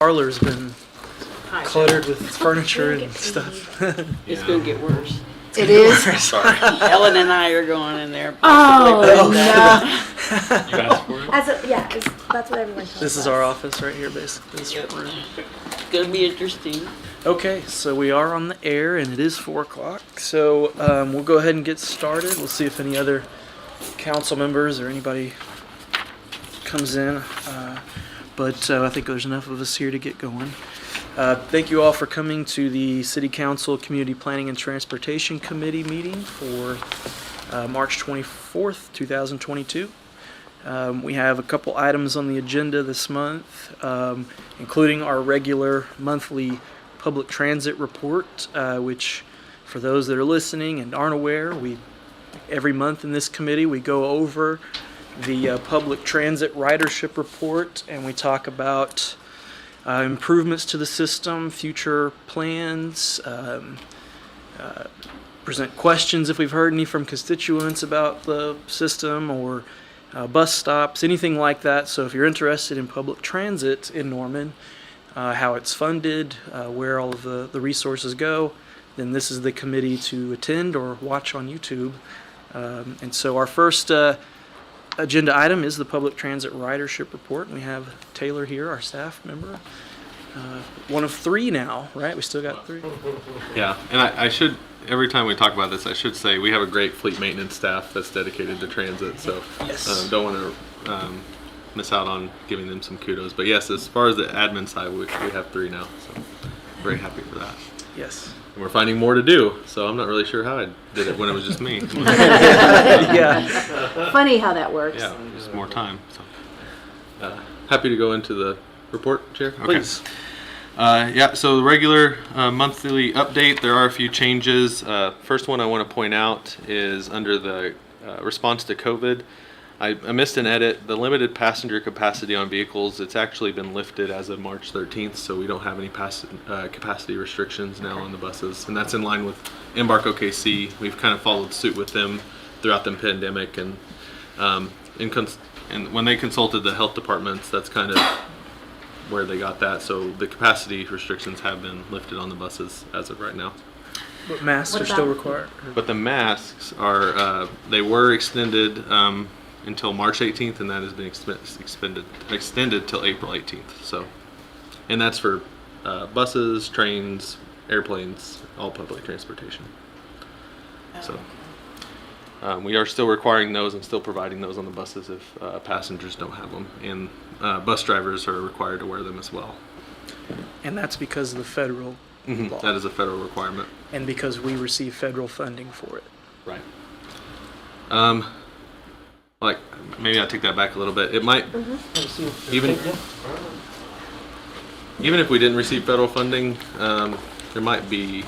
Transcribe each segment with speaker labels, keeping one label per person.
Speaker 1: Parlor's been cluttered with furniture and stuff.
Speaker 2: It's going to get worse.
Speaker 3: It is?
Speaker 2: Ellen and I are going in there.
Speaker 3: Oh, no.
Speaker 4: You asked for it?
Speaker 3: That's what everyone tells us.
Speaker 1: This is our office right here, basically. This room.
Speaker 2: It's going to be interesting.
Speaker 1: Okay, so we are on the air, and it is 4 o'clock. So we'll go ahead and get started. We'll see if any other council members or anybody comes in. But I think there's enough of us here to get going. Thank you all for coming to the City Council Community Planning and Transportation Committee meeting for March 24th, 2022. We have a couple items on the agenda this month, including our regular monthly public transit report, which for those that are listening and aren't aware, every month in this committee we go over the public transit ridership report, and we talk about improvements to the system, future plans, present questions if we've heard any from constituents about the system or bus stops, anything like that. So if you're interested in public transit in Norman, how it's funded, where all of the resources go, then this is the committee to attend or watch on YouTube. And so our first agenda item is the public transit ridership report. And we have Taylor here, our staff member. One of 3 now, right? We still got 3.
Speaker 4: Yeah, and I should, every time we talk about this, I should say we have a great fleet maintenance staff that's dedicated to transit, so
Speaker 1: Yes.
Speaker 4: don't want to miss out on giving them some kudos. But yes, as far as the admin side, we have 3 now, so very happy for that.
Speaker 1: Yes.
Speaker 4: And we're finding more to do, so I'm not really sure how I did it when it was just me.
Speaker 1: Yeah.
Speaker 3: Funny how that works.
Speaker 4: Yeah, just more time. So happy to go into the report, Chair? Okay.
Speaker 1: Please.
Speaker 4: Yeah, so the regular monthly update, there are a few changes. First one I want to point out is under the response to COVID. I missed an edit. The limited passenger capacity on vehicles, it's actually been lifted as of March 13th, so we don't have any capacity restrictions now on the buses. And that's in line with Embark OKC. We've kind of followed suit with them throughout the pandemic. And when they consulted the health departments, that's kind of where they got that. So the capacity restrictions have been lifted on the buses as of right now.
Speaker 1: But masks are still required.
Speaker 4: But the masks are, they were extended until March 18th, and that has been extended till April 18th. So, and that's for buses, trains, airplanes, all public transportation. So we are still requiring those and still providing those on the buses if passengers don't have them, and bus drivers are required to wear them as well.
Speaker 1: And that's because of the federal law.
Speaker 4: That is a federal requirement.
Speaker 1: And because we receive federal funding for it.
Speaker 4: Right. Like, maybe I'll take that back a little bit. It might, even if we didn't receive federal funding, there might be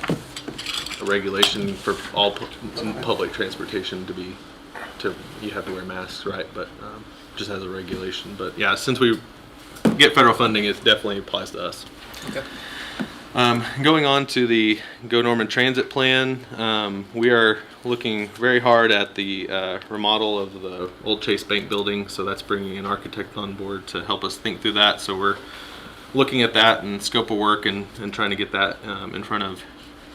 Speaker 4: a regulation for all public transportation you have to wear masks, right? But just as a regulation. But yeah, since we get federal funding, it definitely applies to us.
Speaker 1: Okay.
Speaker 4: Going on to the Go Norman Transit Plan, we are looking very hard at the remodel of the old Chase Bank building, so that's bringing an architect on board to help us think through that. So we're looking at that and scope of work and trying to get that in front of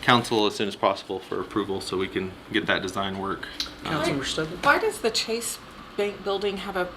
Speaker 4: council as soon as possible for approval so we can get that design work.
Speaker 1: Councilmember Stubble?
Speaker 5: Why does the Chase Bank building have a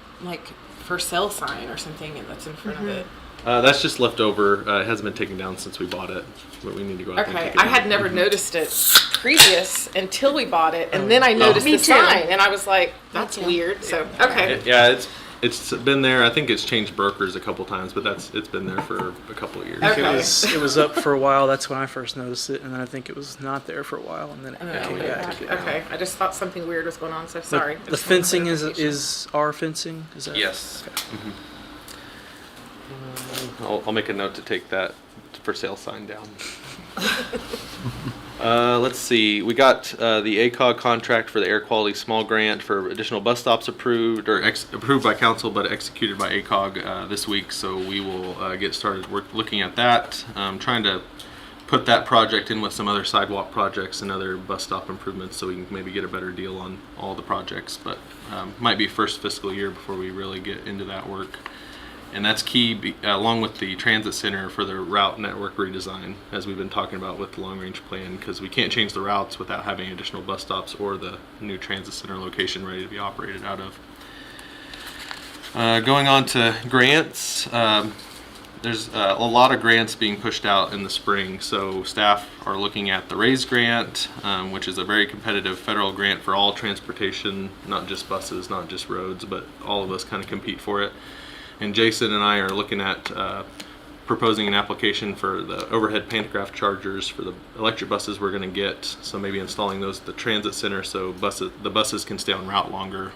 Speaker 5: for sale sign or something that's in front of it?
Speaker 4: That's just left over. It hasn't been taken down since we bought it, but we need to go out there and
Speaker 5: Okay,
Speaker 4: take it
Speaker 5: I
Speaker 4: down.
Speaker 5: had never noticed it previous until we bought it, and then I noticed
Speaker 3: Me
Speaker 5: the
Speaker 3: too.
Speaker 5: sign, and I was like, "That's
Speaker 3: too.
Speaker 5: weird." So okay,
Speaker 4: Yeah, it's been there. I think it's changed brokers a couple times, but it's been there for a couple of years.
Speaker 5: Okay.
Speaker 1: It was up for a while. That's when I first noticed it, and then I think it was not there for a while, and then it came back.
Speaker 5: Okay, I just thought something weird was going on. So sorry.
Speaker 1: The fencing is our fencing? Is that?
Speaker 4: Yes. I'll make a note to take that for sale sign down. Let's see. We got the ACOG contract for the air quality small grant for additional bus stops approved approved by council, but executed by ACOG this week. So we will get started looking at that. Trying to put that project in with some other sidewalk projects and other bus stop improvements, so we can maybe get a better deal on all the projects. But might be first fiscal year before we really get into that work. And that's key, along with the transit center, for the route network redesign, as we've been talking about with the long range plan, because we can't change the routes without having additional bus stops or the new transit center location ready to be operated out of. Going on to grants, there's a lot of grants being pushed out in the spring. So staff are looking at the RAISE grant, which is a very competitive federal grant for all transportation, not just buses, not just roads, but all of us kind of compete for it. And Jason and I are looking at proposing an application for the overhead pantograph chargers for the electric buses we're going to get. So maybe installing those at the transit center so the buses can stay on route longer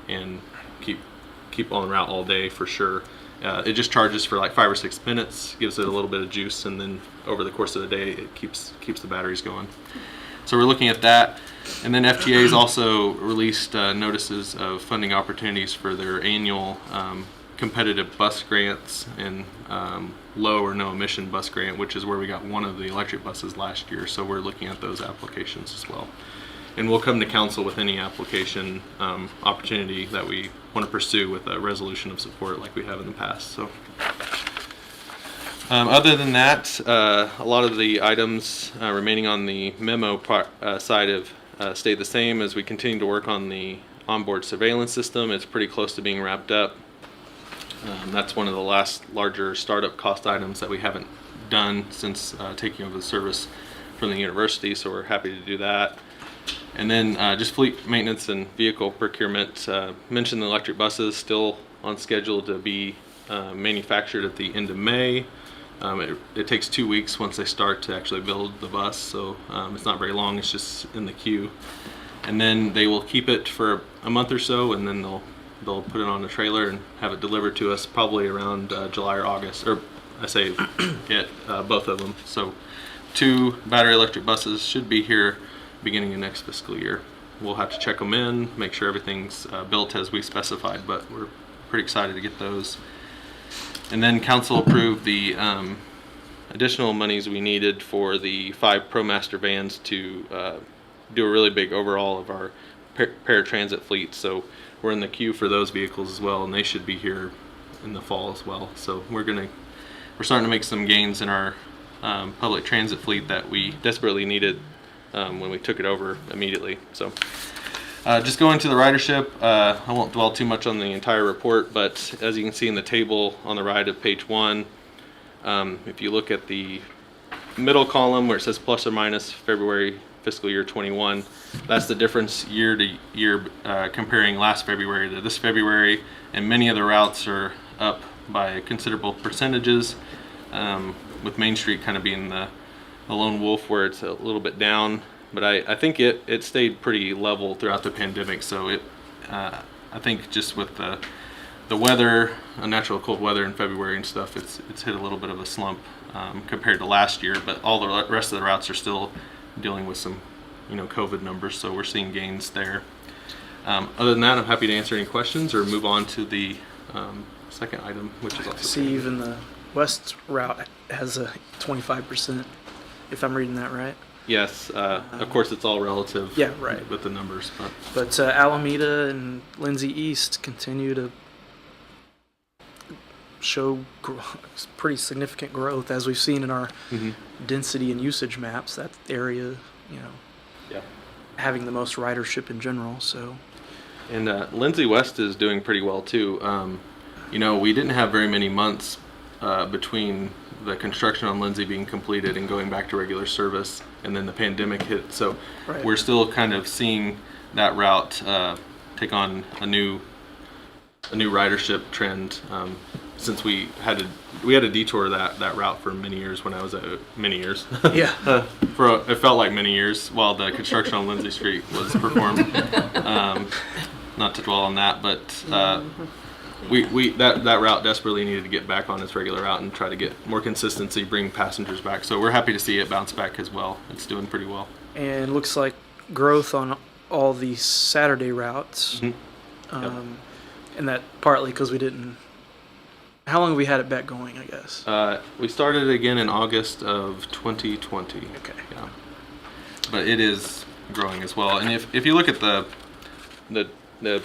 Speaker 4: and keep on route all day for sure. It just charges for like 5 or 6 minutes, gives it a little bit of juice, and then over the course of the day it keeps the batteries going. So we're looking at that. And then FTA's also released notices of funding opportunities for their annual competitive bus grants and low or no emission bus grant, which is where we got one of the electric buses last year. So we're looking at those applications as well. And we'll come to council with any application opportunity that we want to pursue with a resolution of support like we have in the past. So other than that, a lot of the items remaining on the memo side have stayed the same as we continue to work on the onboard surveillance system. It's pretty close to being wrapped up. That's one of the last larger startup cost items that we haven't done since taking over the service from the university, so we're happy to do that. And then just fleet maintenance and vehicle procurement. Mentioned the electric buses still on schedule to be manufactured at the end of May. It takes 2 weeks once they start to actually build the bus, so it's not very long, it's just in the queue. And then they will keep it for a month or so, and then they'll put it on a trailer and have it delivered to us probably around July or August, or I say both of them. So 2 battery electric buses should be here beginning of next fiscal year. We'll have to check them in, make sure everything's built as we specified, but we're pretty excited to get those. And then council approved the additional monies we needed for the 5 ProMaster vans to do a really big overhaul of our paratransit fleet. So we're in the queue for those vehicles as well, and they should be here in the fall as well. So we're starting to make some gains in our public transit fleet that we desperately needed when we took it over immediately. So just going to the ridership, I won't dwell too much on the entire report, but as you can see in the table on the right of page 1, if you look at the middle column where it says plus or minus February fiscal year 21, that's the difference year to year comparing last February to this February, and many of the routes are up by considerable percentages, with Main Street kind of being the lone wolf where it's a little bit down, but I think it stayed pretty level throughout the pandemic. So I think just with the weather, unnatural cold weather in February and stuff, it's hit a little bit of a slump compared to last year, but all the rest of the routes are still dealing with some COVID numbers, so we're seeing gains there. Other than that, I'm happy to answer any questions or move on to the second item, which is also
Speaker 1: See, even the west route has a 25%, if I'm reading that right.
Speaker 4: Yes, of course it's all relative.
Speaker 1: Yeah, right.
Speaker 4: With the numbers,
Speaker 1: But Alameda and Lindsay East continue to show pretty significant growth, as we've seen in our density and usage maps. That area,
Speaker 4: yeah,
Speaker 1: having the most ridership in general. So,
Speaker 4: and Lindsay West is doing pretty well too. We didn't have very many months between the construction on Lindsay being completed and going back to regular service, and then the pandemic hit. So
Speaker 1: right.
Speaker 4: We're still kind of seeing that route take on a new ridership trend. Since we had to detour that route for many years when I was at many years.
Speaker 1: Yeah.
Speaker 4: It felt like many years while the construction on Lindsay Street was performed. Not to dwell on that, but that route desperately needed to get back on its regular route and try to get more consistency, bring passengers back. So we're happy to see it bounce back as well. It's doing pretty well.
Speaker 1: And looks like growth on all the Saturday routes.
Speaker 4: Mm-hmm. Yep.
Speaker 1: And that partly because we didn't. How long have we had it back going, I guess?
Speaker 4: We started again in August of 2020.
Speaker 1: Okay.
Speaker 4: Yeah. But it is growing as well. And if you look at the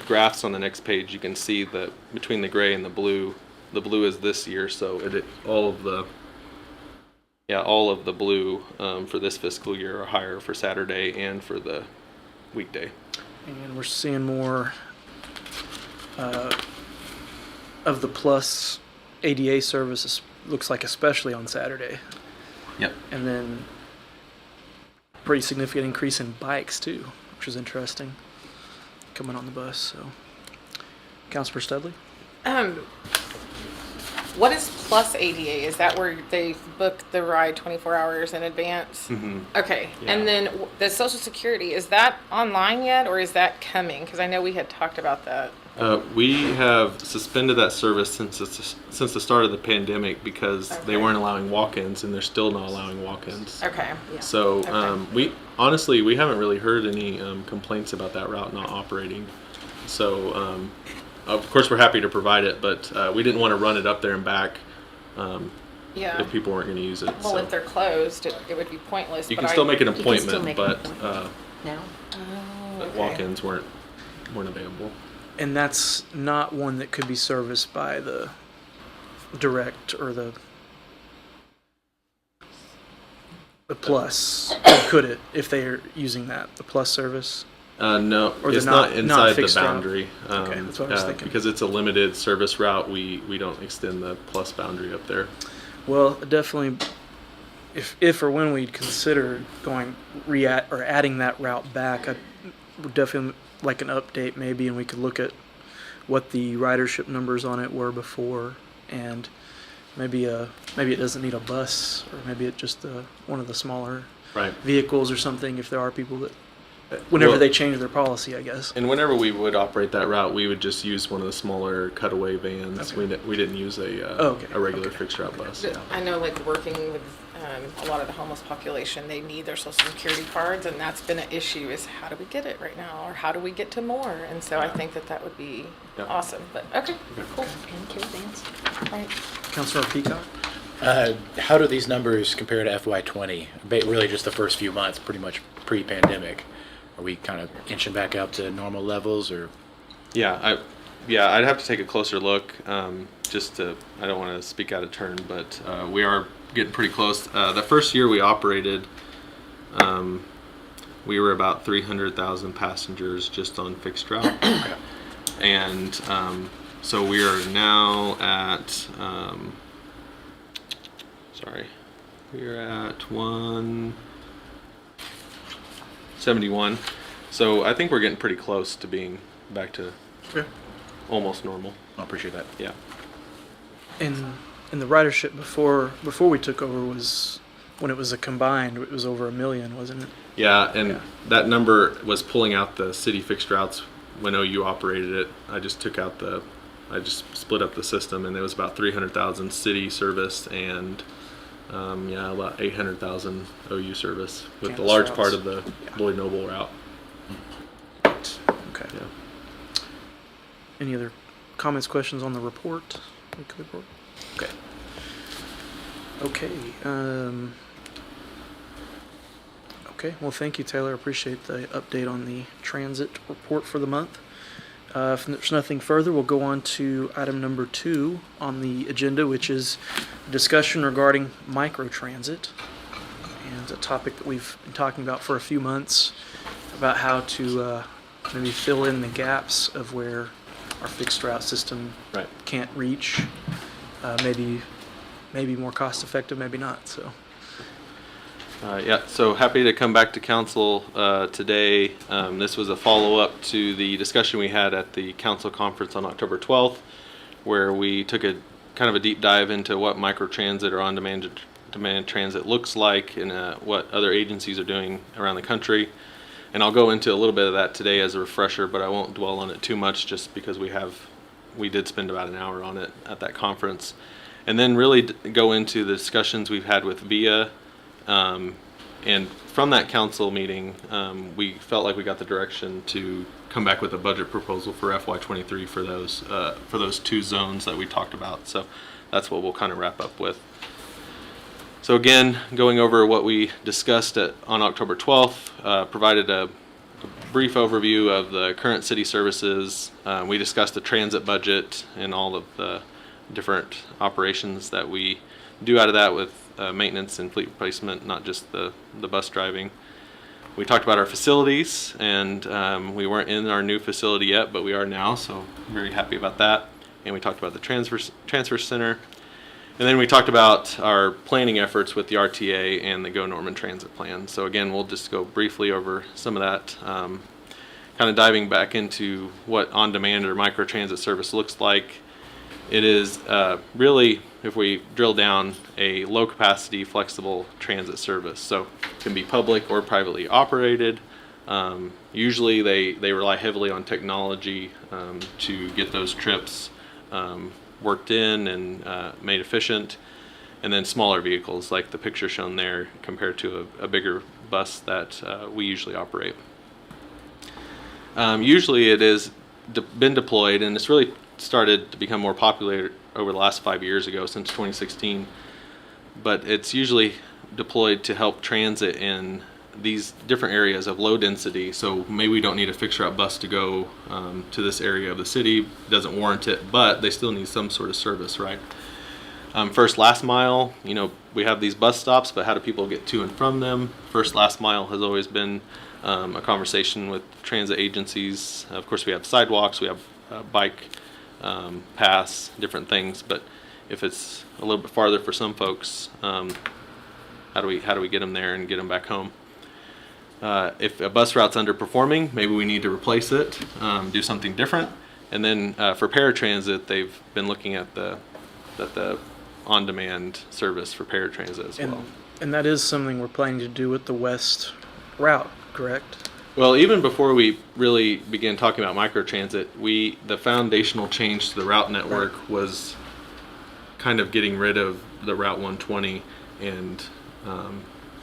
Speaker 4: graphs on the next page, you can see that between the gray and the blue, the blue is this year, so all of the blue for this fiscal year are higher for Saturday and for the weekday.
Speaker 1: And we're seeing more of the plus ADA services, looks like, especially on Saturday.
Speaker 4: Yep.
Speaker 1: And then pretty significant increase in bikes too, which is interesting, coming on the bus. So, Councilor Studley?
Speaker 5: What is plus ADA? Is that where they book the ride 24 hours in advance?
Speaker 4: Mm-hmm.
Speaker 5: Okay.
Speaker 4: Yeah.
Speaker 5: And then the Social Security, is that online yet, or is that coming? Because I know we had talked about that.
Speaker 4: We have suspended that service since the start of the pandemic because they weren't allowing walk-ins, and they're still not allowing walk-ins.
Speaker 5: Okay.
Speaker 4: So
Speaker 5: Okay.
Speaker 4: we haven't really heard any complaints about that route not operating. So of course we're happy to provide it, but we didn't want to run it up there and back
Speaker 5: Yeah.
Speaker 4: if people weren't going to use it.
Speaker 5: Well,
Speaker 4: so.
Speaker 5: if they're closed, it would be pointless.
Speaker 4: You
Speaker 5: but
Speaker 4: can still make an
Speaker 3: can still
Speaker 4: appointment,
Speaker 3: make an
Speaker 4: but
Speaker 3: appointment. Now?
Speaker 5: Oh, okay.
Speaker 4: walk-ins weren't available.
Speaker 1: And that's not one that could be serviced by the direct or the plus. Or could it, if they are using that, the plus service?
Speaker 4: No,
Speaker 1: Or the
Speaker 4: it's not inside the
Speaker 1: non-fixed route?
Speaker 4: boundary.
Speaker 1: Okay, that's what I was thinking.
Speaker 4: Because it's a limited service route, we don't extend the plus boundary up there.
Speaker 1: Well, definitely, if or when we'd consider going or adding that route back, I would definitely like an update maybe, and we could look at what the ridership numbers on it were before, and maybe it doesn't need a bus, or maybe it just one of the smaller
Speaker 4: Right.
Speaker 1: vehicles or something, if there are people that whenever
Speaker 4: Well-
Speaker 1: they change their policy, I guess.
Speaker 4: And whenever we would operate that route, we would just use one of the smaller cutaway vans.
Speaker 1: Okay.
Speaker 4: We didn't use a
Speaker 1: Okay.
Speaker 4: regular
Speaker 1: Okay.
Speaker 4: fixed route bus.
Speaker 5: I know, like, working with a lot of the homeless population, they need their Social Security cards, and that's been an issue, is how do we get it right now, or how do we get to more? And so I think that would be
Speaker 4: Yeah.
Speaker 5: awesome. But okay, cool.
Speaker 3: And caravans.
Speaker 5: Right.
Speaker 1: Councilor Peacock?
Speaker 6: How do these numbers compare to FY20? Really just the first few months, pretty much pre-pandemic. Are we kind of inching back up to normal levels, or?
Speaker 4: Yeah, I'd have to take a closer look. I don't want to speak out of turn, but we are getting pretty close. The first year we operated, we were about 300,000 passengers just on fixed route. And so we are now at, we're at 171. So I think we're getting pretty close to being back to almost normal.
Speaker 6: I appreciate that.
Speaker 4: Yeah.
Speaker 1: And the ridership before we took over was, when it was a combined, it was over 1 million, wasn't it?
Speaker 4: Yeah, and that number was pulling out the city fixed routes when OU operated it. I just split up the system, and it was about 300,000 city service and about 800,000 OU service with the
Speaker 1: Campus
Speaker 4: large
Speaker 1: routes.
Speaker 4: part of the Lloyd Noble route.
Speaker 1: Okay.
Speaker 4: Yeah.
Speaker 1: Any other comments, questions on the report? Weekly report? Okay. Okay. Okay. Well, thank you, Taylor. Appreciate the update on the transit report for the month. If there's nothing further, we'll go on to item number 2 on the agenda, which is a discussion regarding microtransit, and a topic that we've been talking about for a few months, about how to maybe fill in the gaps of where our fixed route system
Speaker 4: Right.
Speaker 1: can't reach. Maybe more cost effective, maybe not. So.
Speaker 4: So happy to come back to council today. This was a follow-up to the discussion we had at the council conference on October 12th, where we took a kind of a deep dive into what microtransit or on-demand transit looks like, and what other agencies are doing around the country. And I'll go into a little bit of that today as a refresher, but I won't dwell on it too much, just because we did spend about an hour on it at that conference. And then really go into the discussions we've had with VIA. And from that council meeting, we felt like we got the direction to come back with a budget proposal for FY23 for those 2 zones that we talked about. So that's what we'll kind of wrap up with. So again, going over what we discussed on October 12th, provided a brief overview of the current city services. We discussed the transit budget and all of the different operations that we do out of that with maintenance and fleet replacement, not just the bus driving. We talked about our facilities, and we weren't in our new facility yet, but we are now, so I'm very happy about that. And we talked about the transfer center. And then we talked about our planning efforts with the RTA and the Go Norman Transit Plan. So again, we'll just go briefly over some of that, kind of diving back into what on-demand or microtransit service looks like. It is really, if we drill down, a low-capacity, flexible transit service. So it can be public or privately operated. Usually they rely heavily on technology to get those trips worked in and made efficient, and then smaller vehicles like the picture shown there compared to a bigger bus that we usually operate. Usually it has been deployed, and it's really started to become more popular over the last 5 years ago, since 2016, but it's usually deployed to help transit in these different areas of low density. So maybe we don't need a fixed route bus to go to this area of the city, doesn't warrant it, but they still need some sort of service, right? First last mile, we have these bus stops, but how do people get to and from them? First last mile has always been a conversation with transit agencies. Of course, we have sidewalks, we have bike paths, different things, but if it's a little bit farther for some folks, how do we get them there and get them back home? If a bus route's underperforming, maybe we need to replace it, do something different. And then for paratransit, they've been looking at the on-demand service for paratransit as well.
Speaker 1: And that is something we're planning to do with the west route, correct?
Speaker 4: Well, even before we really began talking about microtransit, the foundational change to the route network was kind of getting rid of the Route 120 and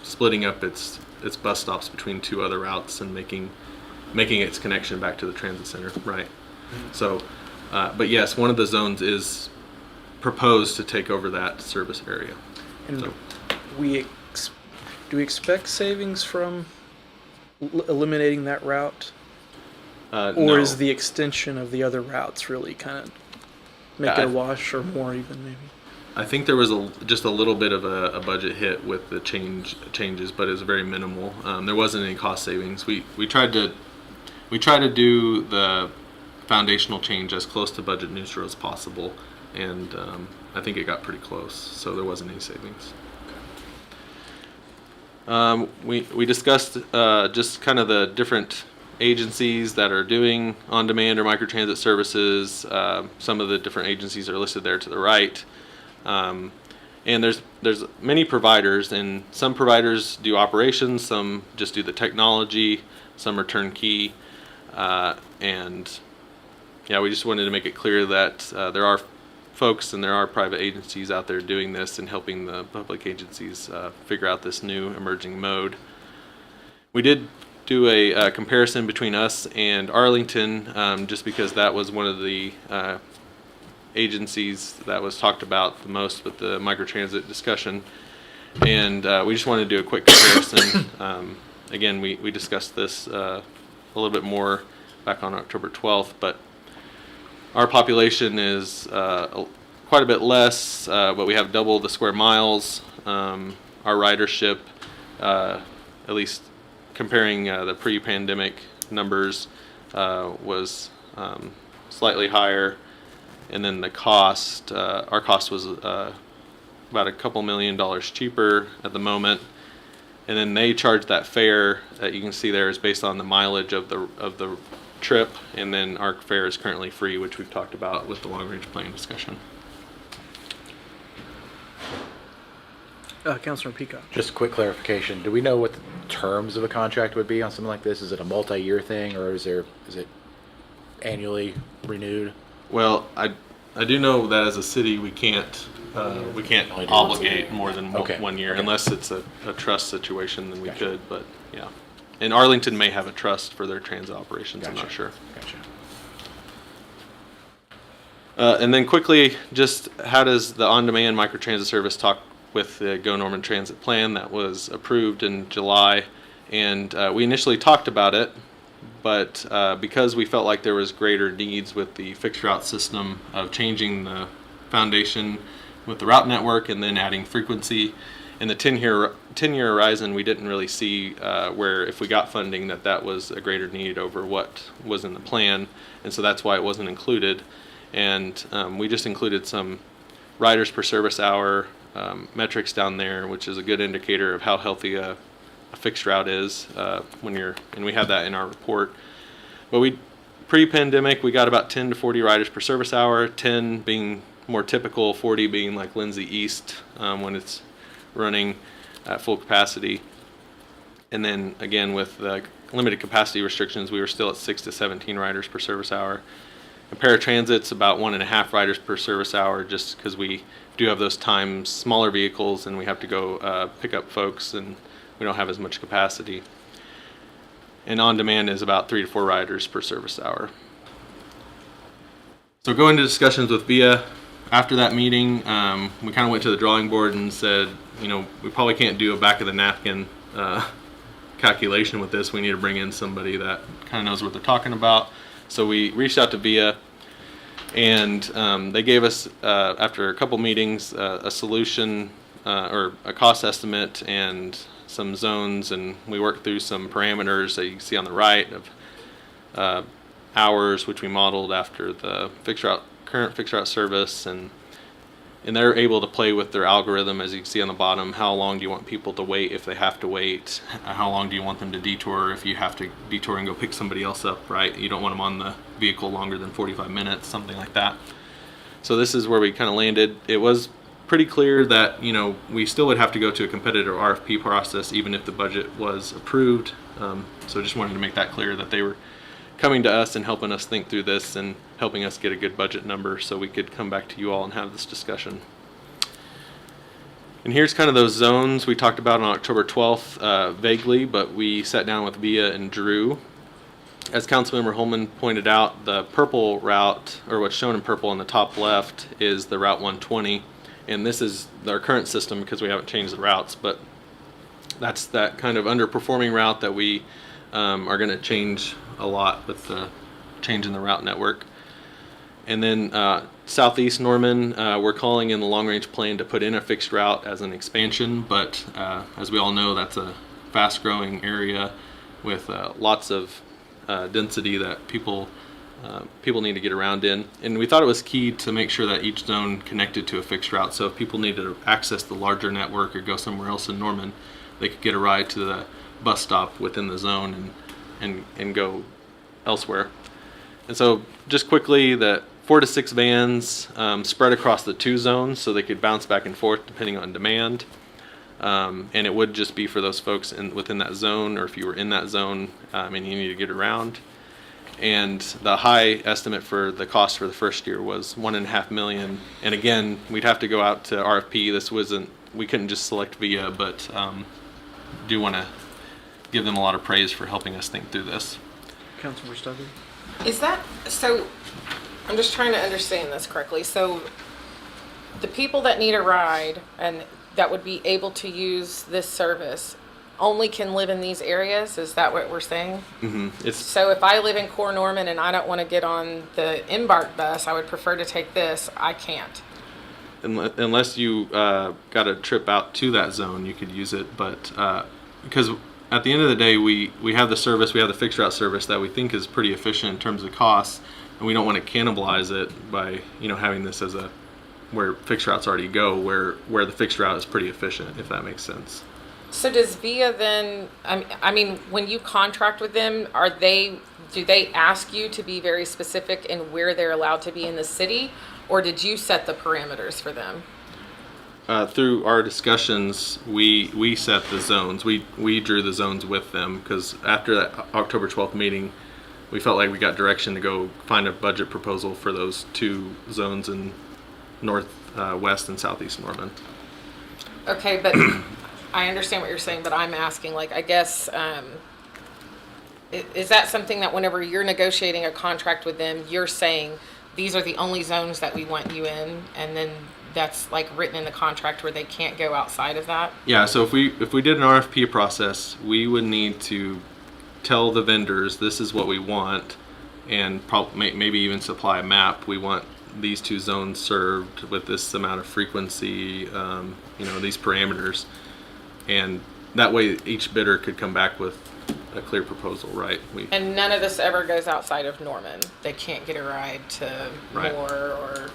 Speaker 4: splitting up its bus stops between two other routes and making its connection back to the transit center, right? So, but yes, one of the zones is proposed to take over that service area.
Speaker 1: And
Speaker 4: So,
Speaker 1: do we expect savings from eliminating that route? Or
Speaker 4: no.
Speaker 1: is the extension of the other routes really kind of make it a wash, or more even maybe?
Speaker 4: I think there was just a little bit of a budget hit with the changes, but it was very minimal. There wasn't any cost savings. We tried to do the foundational change as close to budget neutral as possible, and I think it got pretty close, so there wasn't any savings. We discussed just kind of the different agencies that are doing on-demand or microtransit services. Some of the different agencies are listed there to the right. And there's many providers, and some providers do operations, some just do the technology, some are turnkey, and yeah, we just wanted to make it clear that there are folks and there are private agencies out there doing this and helping the public agencies figure out this new emerging mode. We did do a comparison between us and Arlington, just because that was one of the agencies that was talked about the most with the microtransit discussion, and we just wanted to do a quick comparison. Again, we discussed this a little bit more back on October 12th, but our population is quite a bit less, but we have double the square miles. Our ridership, at least comparing the pre-pandemic numbers, was slightly higher. And then the cost, our cost was about a couple $1 million cheaper at the moment. And then they charge that fare that you can see there is based on the mileage of the trip, and then our fare is currently free, which we've talked about with the long-range plan discussion.
Speaker 1: Councilor Peacock.
Speaker 6: Just a quick clarification. Do we know what the terms of a contract would be on something like this? Is it a multi-year thing, or is it annually renewed?
Speaker 4: Well, I do know that as a city we can't obligate more than
Speaker 6: Okay.
Speaker 4: 1 year,
Speaker 6: Okay.
Speaker 4: unless it's a trust situation. Then we could, but yeah. And Arlington may have a trust for their transit operations. I'm not sure.
Speaker 6: Gotcha.
Speaker 4: And then quickly, just how does the on-demand microtransit service talk with the Go Norman Transit Plan that was approved in July? And we initially talked about it, but because we felt like there was greater needs with the fixed route system of changing foundation with the route network and then adding frequency. In the 10-year horizon, we didn't really see where if we got funding that was a greater need over what was in the plan, and so that's why it wasn't included. And we just included some riders per service hour metrics down there, which is a good indicator of how healthy a fixed route is and we have that in our report. But pre-pandemic, we got about 10 to 40 riders per service hour, 10 being more typical, 40 being like Lindsay East when it's running at full capacity. And then again, with the limited capacity restrictions, we were still at 6 to 17 riders per service hour. And paratransit's about 1.5 riders per service hour, just because we do have those times, smaller vehicles, and we have to go pick up folks, and we don't have as much capacity. And on demand is about 3 to 4 riders per service hour. So going to discussions with VIA, after that meeting, we kind of went to the drawing board and said, we probably can't do a back of the napkin calculation with this. We need to bring in somebody that kind of knows what they're talking about. So we reached out to VIA, and they gave us, after a couple meetings, a solution or a cost estimate and some zones, and we worked through some parameters that you can see on the right of hours, which we modeled after the current fixed route service, and they're able to play with their algorithm, as you can see on the bottom. How long do you want people to wait if they have to wait? How long do you want them to detour if you have to detour and go pick somebody else up, right? You don't want them on the vehicle longer than 45 minutes, something like that. So this is where we kind of landed. It was pretty clear that we still would have to go to a competitive RFP process even if the budget was approved. So just wanted to make that clear that they were coming to us and helping us think through this and helping us get a good budget number so we could come back to you all and have this discussion. And here's kind of those zones we talked about on October 12th vaguely, but we sat down with Via and Drew. As Councilmember Holman pointed out, the purple route, or what's shown in purple on the top left, is the Route 120. And this is our current system because we haven't changed the routes, but that's that kind of underperforming route that we are going to change a lot with the change in the route network. And then Southeast Norman, we're calling in the long-range plan to put in a fixed route as an expansion, but as we all know, that's a fast-growing area with lots of density that people need to get around in. And we thought it was key to make sure that each zone connected to a fixed route. So if people needed to access the larger network or go somewhere else in Norman, they could get a ride to the bus stop within the zone and go elsewhere. And so just quickly, the 4 to 6 vans spread across the 2 zones so they could bounce back and forth depending on demand. And it would just be for those folks within that zone, or if you were in that zone and you need to get around. And the high estimate for the cost for the first year was $1.5 million. And again, we'd have to go out to RFP. We couldn't just select VIA, but do want to give them a lot of praise for helping us think through this.
Speaker 1: Councilmember Stubby?
Speaker 5: Is that, so I'm just trying to understand this correctly. So the people that need a ride and that would be able to use this service only can live in these areas? Is that what we're saying?
Speaker 4: Mm-hmm.
Speaker 5: So if I live in Core Norman and I don't want to get on the Embark bus, I would prefer to take this, I can't.
Speaker 4: Unless you got a trip out to that zone, you could use it. But because at the end of the day, we have the service, we have the fixed route service that we think is pretty efficient in terms of costs, and we don't want to cannibalize it by having this as where fixed routes already go, where the fixed route is pretty efficient, if that makes sense.
Speaker 5: So does VIA then, I mean, when you contract with them, do they ask you to be very specific in where they're allowed to be in the city, or did you set the parameters for them?
Speaker 4: Through our discussions, we set the zones. We drew the zones with them because after that October 12th meeting, we felt like we got direction to go find a budget proposal for those 2 zones in north, west, and southeast Norman.
Speaker 5: Okay, but I understand what you're saying, but I'm asking, I guess, is that something that whenever you're negotiating a contract with them, you're saying these are the only zones that we want you in, and then that's written in the contract where they can't go outside of that?
Speaker 4: Yeah, so if we did an RFP process, we would need to tell the vendors this is what we want, and maybe even supply a map. We want these two zones served with this amount of frequency, these parameters, and that way each bidder could come back with a clear proposal, right?
Speaker 5: And none of this ever goes outside of Norman. They can't get a ride to
Speaker 4: Right.
Speaker 5: Moore, or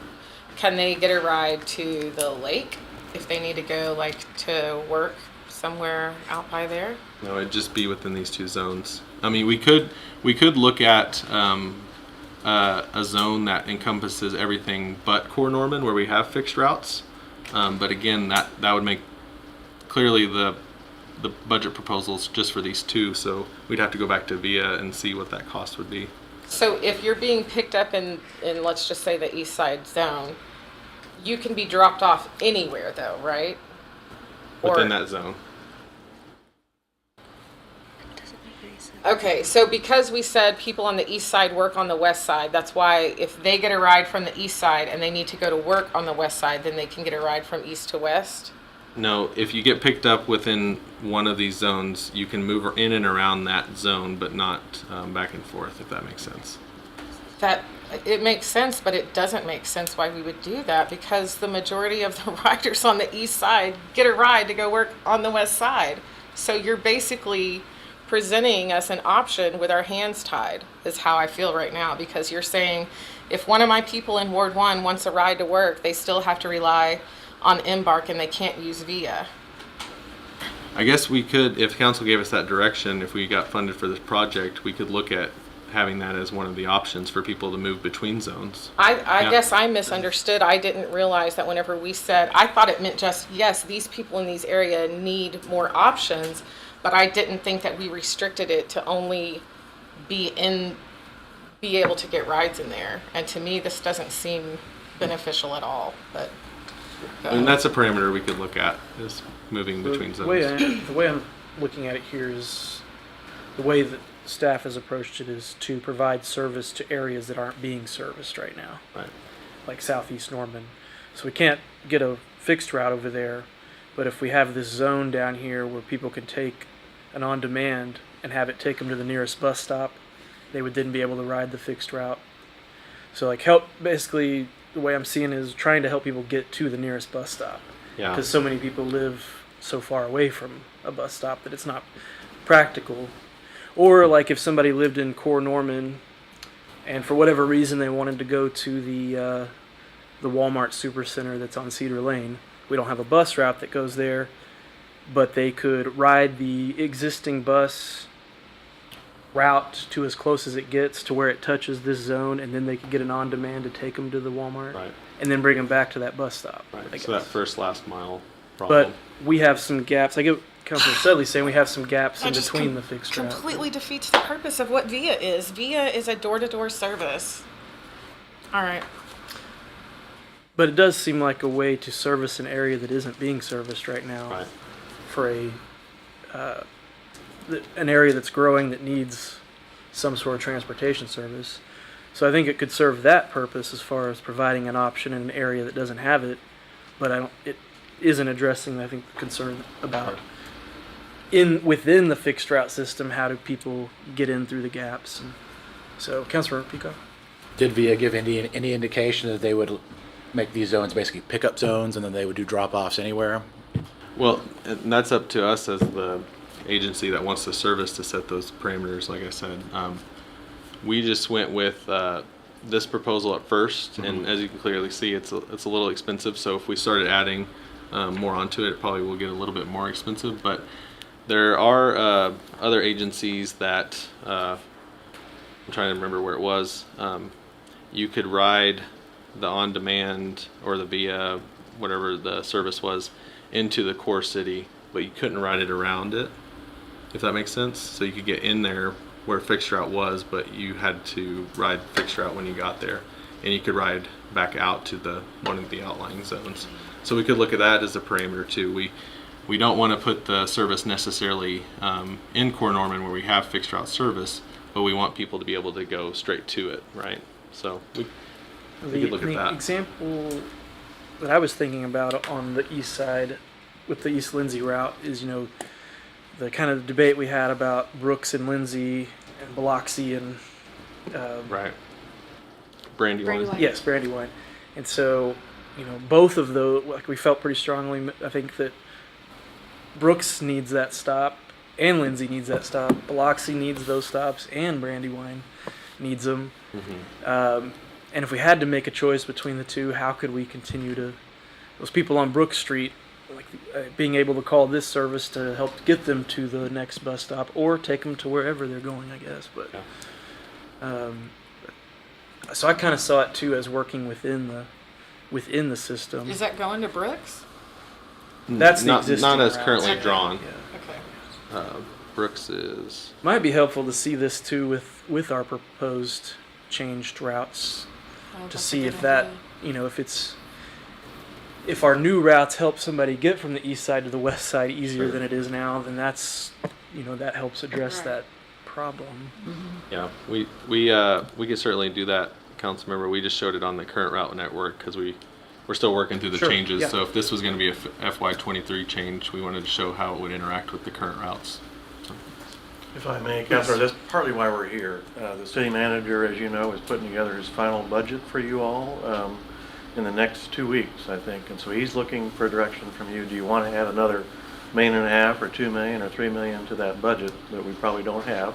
Speaker 5: can they get a ride to the lake if they need to go like to work somewhere out by there?
Speaker 4: No, it'd just be within these two zones. I mean, we could look at a zone that encompasses everything but Core Norman, where we have fixed routes. But again, that would make clearly the budget proposals just for these two. So we'd have to go back to VIA and see what that cost would be.
Speaker 5: So if you're being picked up in let's just say the east side zone, you can be dropped off anywhere though, right?
Speaker 4: Within that zone.
Speaker 5: Okay, so because we said people on the east side work on the west side, that's why if they get a ride from the east side and they need to go to work on the west side, then they can get a ride from east to west?
Speaker 4: No, if you get picked up within one of these zones, you can move in and around that zone, but not back and forth, if that makes sense.
Speaker 5: It makes sense, but it doesn't make sense why we would do that, because the majority of the riders on the east side get a ride to go work on the west side. So you're basically presenting us an option with our hands tied, is how I feel right now, because you're saying if one of my people in Ward 1 wants a ride to work, they still have to rely on Embark and they can't use VIA.
Speaker 4: I guess we could, if council gave us that direction, if we got funded for this project, we could look at having that as one of the options for people to move between zones.
Speaker 5: I
Speaker 4: Yeah.
Speaker 5: guess I misunderstood. I didn't realize that whenever we said, I thought it meant just, yes, these people in these areas need more options, but I didn't think that we restricted it to only be able to get rides in there. And to me, this doesn't seem beneficial at all, but.
Speaker 4: I mean, that's a parameter we could look at, is moving between
Speaker 1: The
Speaker 4: zones.
Speaker 1: way I'm looking at it here is the way that staff has approached it is to provide service to areas that aren't being serviced right now,
Speaker 4: Right.
Speaker 1: like Southeast Norman. So we can't get a fixed route over there, but if we have this zone down here where people can take an on-demand and have it take them to the nearest bus stop, they would then be able to ride the fixed route. So like help, basically the way I'm seeing it is trying to help people get to the nearest bus stop.
Speaker 4: Yeah.
Speaker 1: Because so many people live so far away from a bus stop that it's not practical. Or like if somebody lived in Core Norman and for whatever reason they wanted to go to the Walmart Supercenter that's on Cedar Lane, we don't have a bus route that goes there, but they could ride the existing bus route to as close as it gets to where it touches this zone, and then they could get an on-demand to take them to the Walmart,
Speaker 4: Right.
Speaker 1: and then bring them back to that bus stop. I
Speaker 4: Right.
Speaker 1: guess.
Speaker 4: So that first last mile problem.
Speaker 1: But we have some gaps. I get Councilor Sedley saying we have some gaps in
Speaker 5: That just
Speaker 1: between the fixed route.
Speaker 5: completely defeats the purpose of what VIA is. VIA is a door-to-door service. All right.
Speaker 1: But it does seem like a way to service an area that isn't being serviced right now
Speaker 4: Right.
Speaker 1: for an area that's growing that needs some sort of transportation service. So I think it could serve that purpose as far as providing an option in an area that doesn't have it. But it isn't addressing, I think, the concern about within the fixed route system, how do people get in through the gaps? And so, Councilor Pico.
Speaker 6: Did VIA give any indication that they would make these zones basically pickup zones and then they would do drop-offs anywhere?
Speaker 4: Well, and that's up to us as the agency that wants the service to set those parameters, like I said. We just went with this proposal at first, and as you can clearly see, it's a little expensive. So if we started adding more onto it, it probably will get a little bit more expensive. But there are other agencies that I'm trying to remember where it was. You could ride the on-demand or the VIA, whatever the service was, into the core city, but you couldn't ride it around it, if that makes sense. So you could get in there where fixed route was, but you had to ride fixed route when you got there, and you could ride back out to one of the outlying zones. So we could look at that as a parameter too. We don't want to put the service necessarily in Core Norman where we have fixed route service, but we want people to be able to go straight to it, right? So we could look at
Speaker 1: The
Speaker 4: that.
Speaker 1: example that I was thinking about on the east side with the East Lindsay route is, the kind of debate we had about Brooks and Lindsay and Biloxi and
Speaker 4: Right. Brandywine.
Speaker 3: Brandywine.
Speaker 1: Yes, Brandywine. And so, both of those, like we felt pretty strongly. I think that Brooks needs that stop, and Lindsay needs that stop. Biloxi needs those stops, and Brandywine needs them. And if we had to make a choice between the two, how could we continue to those people on Brook Street, like being able to call this service to help get them to the next bus stop or take them to wherever they're going, I guess. But so I kind of saw it too as working within the system.
Speaker 5: Is that going to Brooks?
Speaker 1: That's the
Speaker 4: not
Speaker 1: existing
Speaker 4: not as
Speaker 1: route.
Speaker 4: currently
Speaker 5: Okay.
Speaker 4: drawn.
Speaker 1: Yeah.
Speaker 5: Okay.
Speaker 4: Brooks is
Speaker 1: Might be helpful to see this too with our proposed changed routes
Speaker 5: Oh,
Speaker 1: to
Speaker 5: that's a
Speaker 1: see
Speaker 5: good
Speaker 1: if that,
Speaker 5: idea.
Speaker 1: if our new routes help somebody get from the east side to the west side easier than it is now, then that's, that helps address
Speaker 5: Right.
Speaker 1: that problem.
Speaker 4: yeah. We could certainly do that, council member. We just showed it on the current route network because we're still working through the
Speaker 1: Sure,
Speaker 4: changes.
Speaker 1: yeah.
Speaker 4: So if this was going to be a FY23 change, we wanted to show how it would interact with the current routes.
Speaker 7: If I may, Counselor, that's partly why we're here. The city manager, as you know, is putting together his final budget for you all in the next 2 weeks, I think. And so he's looking for direction from you. Do you want to add another $1.5 million or $2 million or $3 million to that budget that we probably don't have?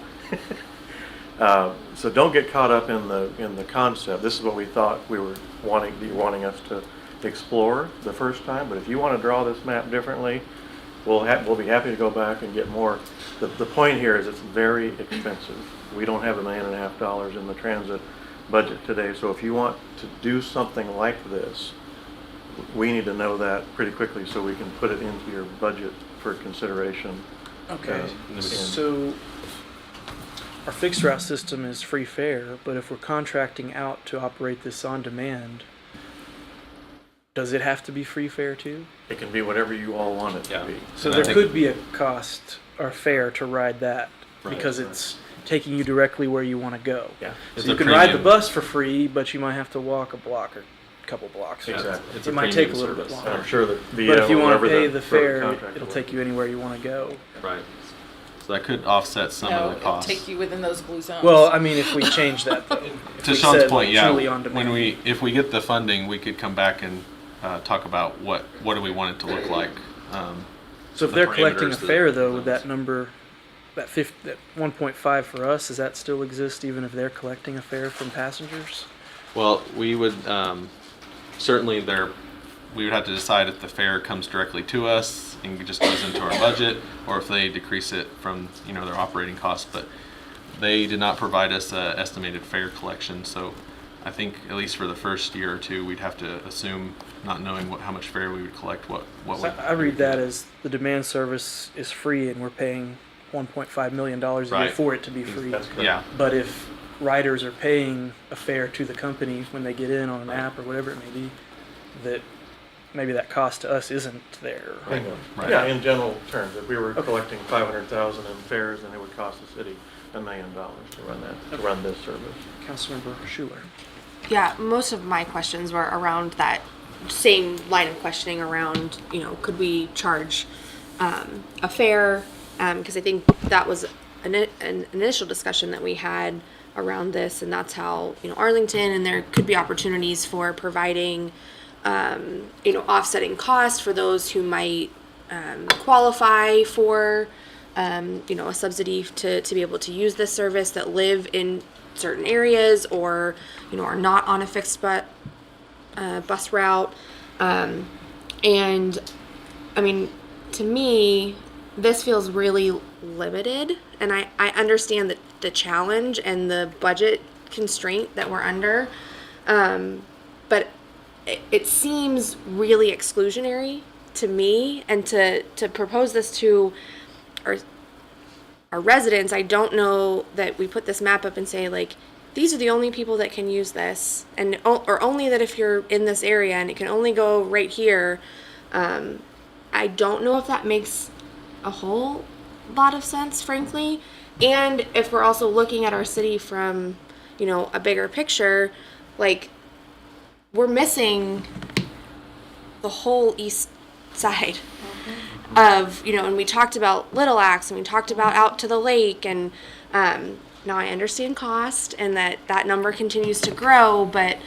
Speaker 7: So don't get caught up in the concept. This is what we thought you were wanting us to explore the first time. But if you want to draw this map differently, we'll be happy to go back and get more. The point here is it's very expensive. We don't have $1.5 million in the transit budget today. So if you want to do something like this, we need to know that pretty quickly so we can put it into your budget for consideration.
Speaker 1: Okay.
Speaker 7: And-
Speaker 1: So our fixed route system is free fare, but if we're contracting out to operate this on demand, does it have to be free fare too?
Speaker 7: It can be whatever you all want it to
Speaker 4: Yeah.
Speaker 7: be.
Speaker 1: So
Speaker 4: And I
Speaker 1: there
Speaker 4: think-
Speaker 1: could be a cost or fare to ride that because it's taking you directly where you want to go.
Speaker 7: Yeah.
Speaker 4: It's
Speaker 1: So you
Speaker 4: a
Speaker 1: can ride the
Speaker 4: premium.
Speaker 1: bus for free, but you might have to walk a block or a couple blocks.
Speaker 7: Exactly.
Speaker 4: It's
Speaker 1: It
Speaker 4: a
Speaker 1: might take a
Speaker 4: premium
Speaker 1: little bit
Speaker 4: service.
Speaker 7: And I'm
Speaker 1: longer.
Speaker 7: sure that VL,
Speaker 1: But if you want
Speaker 7: whoever
Speaker 1: to pay the fare,
Speaker 7: contract
Speaker 1: it'll
Speaker 7: will-
Speaker 1: take you anywhere you want to go.
Speaker 4: Right. So that could offset some
Speaker 5: No,
Speaker 4: of the
Speaker 5: it'll
Speaker 4: costs.
Speaker 5: take you within those blue zones.
Speaker 1: Well, I mean, if we change that, though. If
Speaker 4: To
Speaker 1: we
Speaker 4: Sean's
Speaker 1: said,
Speaker 4: point,
Speaker 1: like,
Speaker 4: yeah.
Speaker 1: truly on demand.
Speaker 4: If we get the funding, we could come back and talk about what do we want it to look like.
Speaker 1: So if
Speaker 4: the
Speaker 1: they're collecting a
Speaker 4: parameters,
Speaker 1: fare,
Speaker 4: the
Speaker 1: though, would that
Speaker 4: zones.
Speaker 1: number, that 1.5 for us, does that still exist even if they're collecting a fare from passengers?
Speaker 4: Well, we would certainly we would have to decide if the fare comes directly to us and just goes into our budget, or if they decrease it from their operating costs. But they did not provide us an estimated fare collection, so I think at least for the first year or two, we'd have to assume, not knowing how much fare we would collect, what
Speaker 1: So
Speaker 4: would.
Speaker 1: I read that as the demand service is free and we're paying $1.5 million a year
Speaker 4: Right.
Speaker 1: for it to be free.
Speaker 7: That's correct.
Speaker 4: Yeah.
Speaker 1: But if riders are paying a fare to the company when they get in on an app or whatever it may be, that maybe that cost to us isn't there.
Speaker 7: Bingo.
Speaker 4: Right.
Speaker 7: Yeah, in general terms, if we were collecting 500,000 in fares, then it would cost the city $1 million to run this service.
Speaker 1: Councilmember Schuler.
Speaker 8: Yeah, most of my questions were around that same line of questioning around, could we charge a fare? Because I think that was an initial discussion that we had around this, and that's how, Arlington, and there could be opportunities for providing, offsetting costs for those who might qualify for, a subsidy to be able to use this service that live in certain areas or are not on a fixed bus route, and I mean, to me this feels really limited, and I understand the challenge and the budget constraint that we're under, but it seems really exclusionary to me, and to propose this to our residents. I don't know that we put this map up and say, like, these are the only people that can use this, or only that if you're in this area and it can only go right here. I don't know if that makes a whole lot of sense, frankly. And if we're also looking at our city from, a bigger picture, like, we're missing the whole east side of, and we talked about Little Axe, and we talked about out to the lake, and now I understand cost and that number continues to grow, but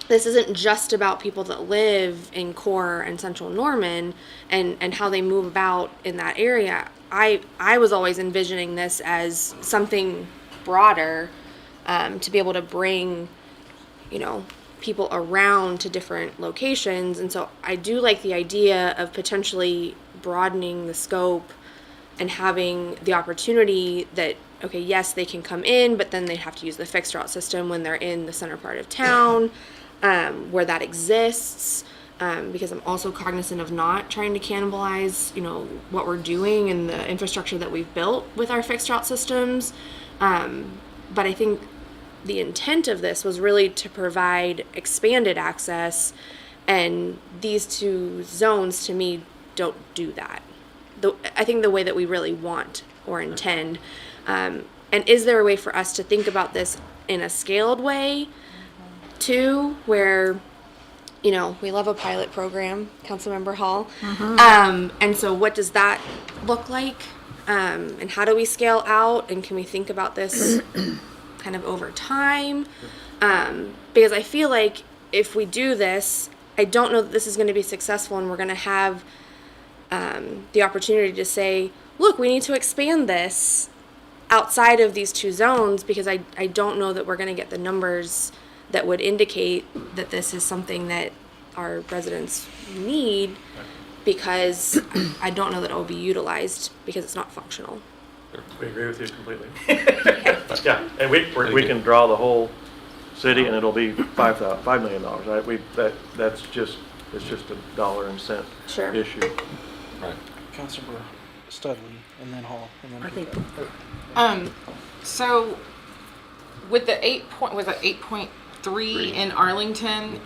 Speaker 8: this isn't just about people that live in core and central Norman and how they move about in that area. I was always envisioning this as something broader, to be able to bring, people around to different locations. And so I do like the idea of potentially broadening the scope and having the opportunity that, okay, yes, they can come in, but then they have to use the fixed route system when they're in the center part of town, where that exists. Because I'm also cognizant of not trying to cannibalize, what we're doing and the infrastructure that we've built with our fixed route systems. But I think the intent of this was really to provide expanded access, and these two zones to me don't do that. I think the way that we really want or intend. And is there a way for us to think about this in a scaled way too, where we love a pilot program, Councilmember Hall. And so what does that look like? And how do we scale out? And can we think about this kind of over time? Because I feel like if we do this, I don't know that this is going to be successful, and we're going to have the opportunity to say, look, we need to expand this outside of these two zones, because I don't know that we're going to get the numbers that would indicate that this is something that our residents need, because I don't know that it will be utilized because it's not functional.
Speaker 7: We agree with you completely. Yeah, and we can draw the whole city and it'll be $5 million, right? It's just a dollar and cent
Speaker 8: Sure.
Speaker 7: issue.
Speaker 4: Right.
Speaker 1: Councilmember Studley, and then Hall, and then.
Speaker 3: I think
Speaker 5: So with the 8.3 in Arlington,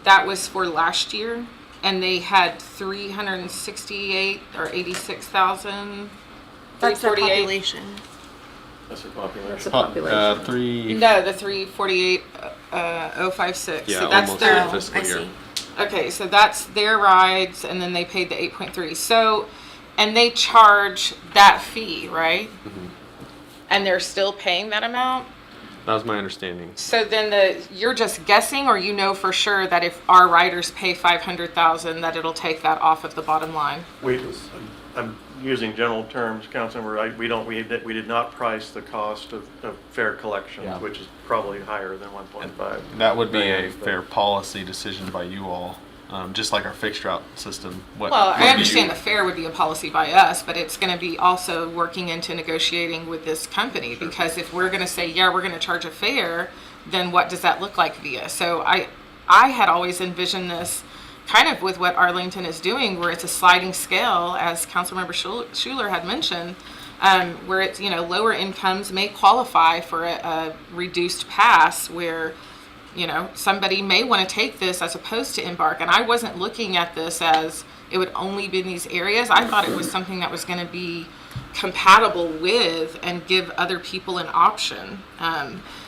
Speaker 5: that was for last year, and they had 368 or 86,000.
Speaker 8: That's their
Speaker 5: 348.
Speaker 8: population.
Speaker 7: That's the population.
Speaker 3: That's the population.
Speaker 4: Three.
Speaker 5: No, the 348, 056.
Speaker 4: Yeah,
Speaker 5: So that's
Speaker 4: almost
Speaker 5: their.
Speaker 4: a fiscal
Speaker 8: I
Speaker 4: year.
Speaker 8: see.
Speaker 5: Okay, so that's their rides, and then they paid the 8.3. So, and they charge that fee, right?
Speaker 4: Mm-hmm.
Speaker 5: And they're still paying that amount?
Speaker 4: That was my understanding.
Speaker 5: So then you're just guessing, or for sure that if our riders pay 500,000, that it'll take that off of the bottom line?
Speaker 7: I'm using general terms, Councilmember. We did not price the cost of fare collections,
Speaker 4: Yeah.
Speaker 7: which is probably higher than 1.5.
Speaker 4: That would be a
Speaker 7: grand, but-
Speaker 4: fair policy decision by you all, just like our fixed route system.
Speaker 5: Well, I understand the fare would be a policy by us, but it's going to be also working into negotiating with this company, because if we're going to say, yeah, we're going to charge a fare, then what does that look like via? So I had always envisioned this kind of with what Arlington is doing, where it's a sliding scale, as Councilmember Schuler had mentioned, where it's, lower incomes may qualify for a reduced pass, where somebody may want to take this as opposed to Embark. And I wasn't looking at this as it would only be in these areas. I thought it was something that was going to be compatible with and give other people an option.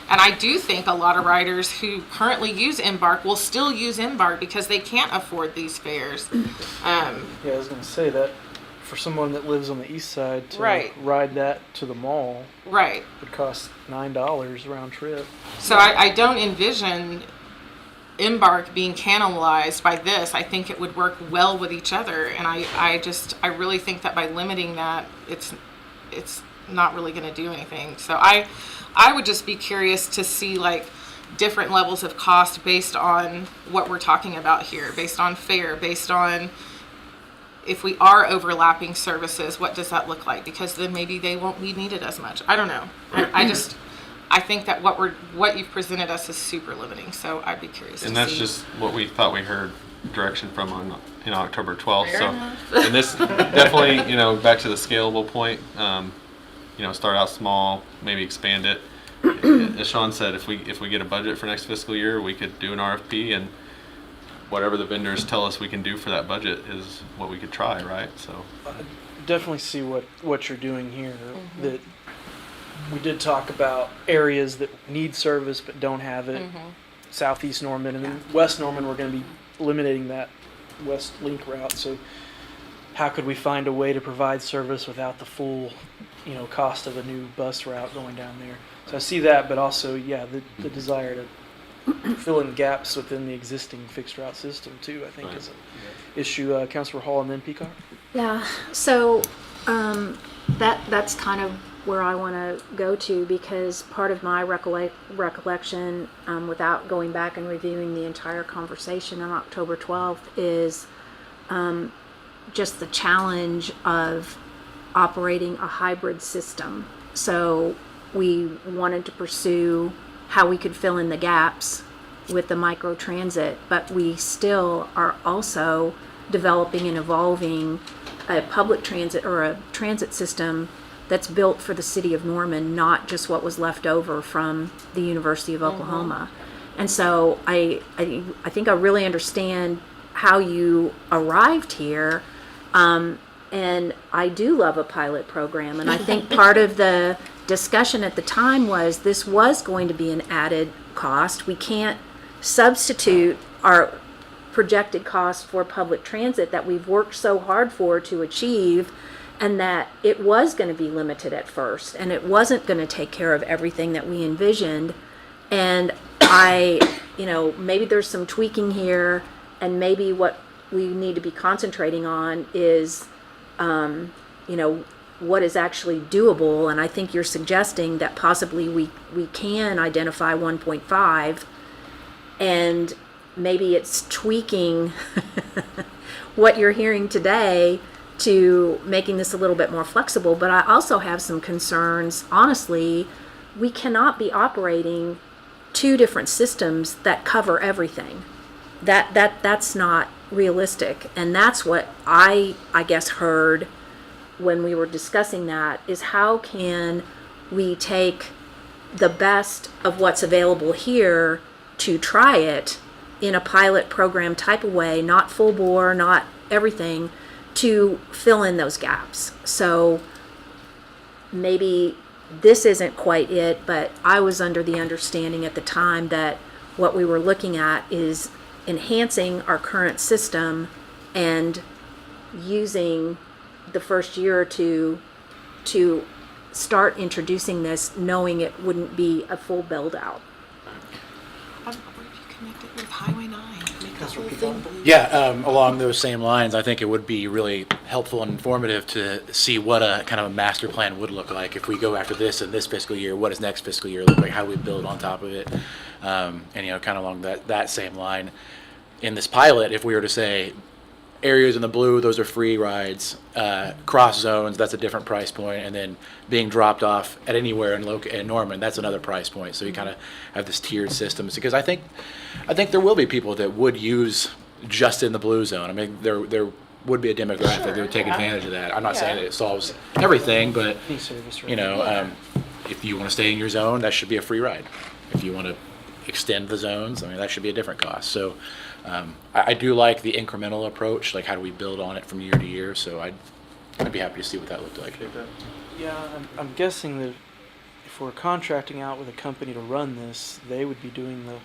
Speaker 5: And I do think a lot of riders who currently use Embark will still use Embark because they can't afford these fares.
Speaker 1: Yeah, I was gonna say that for someone that lives on the east side to
Speaker 5: Right.
Speaker 1: ride that to the mall
Speaker 5: Right.
Speaker 1: would cost $9 round trip.
Speaker 5: So I don't envision Embark being cannibalized by this. I think it would work well with each other, and I really think that by limiting that, it's not really going to do anything. So I would just be curious to see like different levels of cost based on what we're talking about here, based on fare, based on if we are overlapping services, what does that look like? Because then maybe they won't be needed as much. I don't know. I think that what you've presented us is super limiting. So I'd be curious to see.
Speaker 4: And that's just what we thought we heard direction from on October 12th.
Speaker 5: Fair
Speaker 4: So,
Speaker 5: enough.
Speaker 4: and this definitely, back to the scalable point, start out small, maybe expand it. As Sean said, if we get a budget for next fiscal year, we could do an RFP, and whatever the vendors tell us we can do for that budget is what we could try, right? So
Speaker 1: I definitely see what you're doing here. That we did talk about areas that need service but don't have it. Southeast Norman, and then West Norman, we're going to be eliminating that West Link route. So how could we find a way to provide service without the full cost of a new bus route going down there. So I see that, but also, yeah, the desire to fill in gaps within the existing fixed route system too, I think is an issue. Councilor Hall and then Peacock.
Speaker 3: Yeah, so that's kind of where I want to go to, because part of my recollection, without going back and reviewing the entire conversation on October 12th, is just the challenge of operating a hybrid system. So we wanted to pursue how we could fill in the gaps with the micro transit, but we still are also developing and evolving a public transit or a transit system that's built for the city of Norman, not just what was left over from the University of Oklahoma. And so I think I really understand how you arrived here. And I do love a pilot program. And I think part of the discussion at the time was this was going to be an added cost. We can't substitute our projected cost for public transit that we've worked so hard for to achieve, and that it was going to be limited at first, and it wasn't going to take care of everything that we envisioned. And maybe there's some tweaking here, and maybe what we need to be concentrating on is, what is actually doable. And I think you're suggesting that possibly we can identify 1.5, and maybe it's tweaking what you're hearing today to making this a little bit more flexible. But I also have some concerns. Honestly, we cannot be operating two different systems that cover everything. That's not realistic. And that's what I guess heard when we were discussing that, is how can we take the best of what's available here to try it in a pilot program type of way, not full bore, not everything, to fill in those gaps. So maybe this isn't quite it, but I was under the understanding at the time that what we were looking at is enhancing our current system and using the first year or two to start introducing this, knowing it wouldn't be a full build out.
Speaker 8: What if you connect it with Highway 9? Make the whole thing blue.
Speaker 6: Yeah, along those same lines, I think it would be really helpful and informative to see what a kind of a master plan would look like. If we go after this in this fiscal year, what does next fiscal year look like? How do we build on top of it? And kind of along that same line, in this pilot, if we were to say areas in the blue, those are free rides, cross zones, that's a different price point, and then being dropped off at anywhere in Norman, that's another price point. So you kind of have this tiered system, because I think there will be people that would use just in the blue zone. I mean, there would be a demographic that would take advantage of that. I'm not saying that it solves everything, but
Speaker 1: Any service right
Speaker 6: if you want to stay in your zone, that should be a free ride. If you want to extend the zones, I mean, that should be a different cost. So I do like the incremental approach, like how do we build on it from year to year. So I'd be happy to see what that looked like.
Speaker 1: Yeah, I'm guessing that if we're contracting out with a company to run this, they would be doing the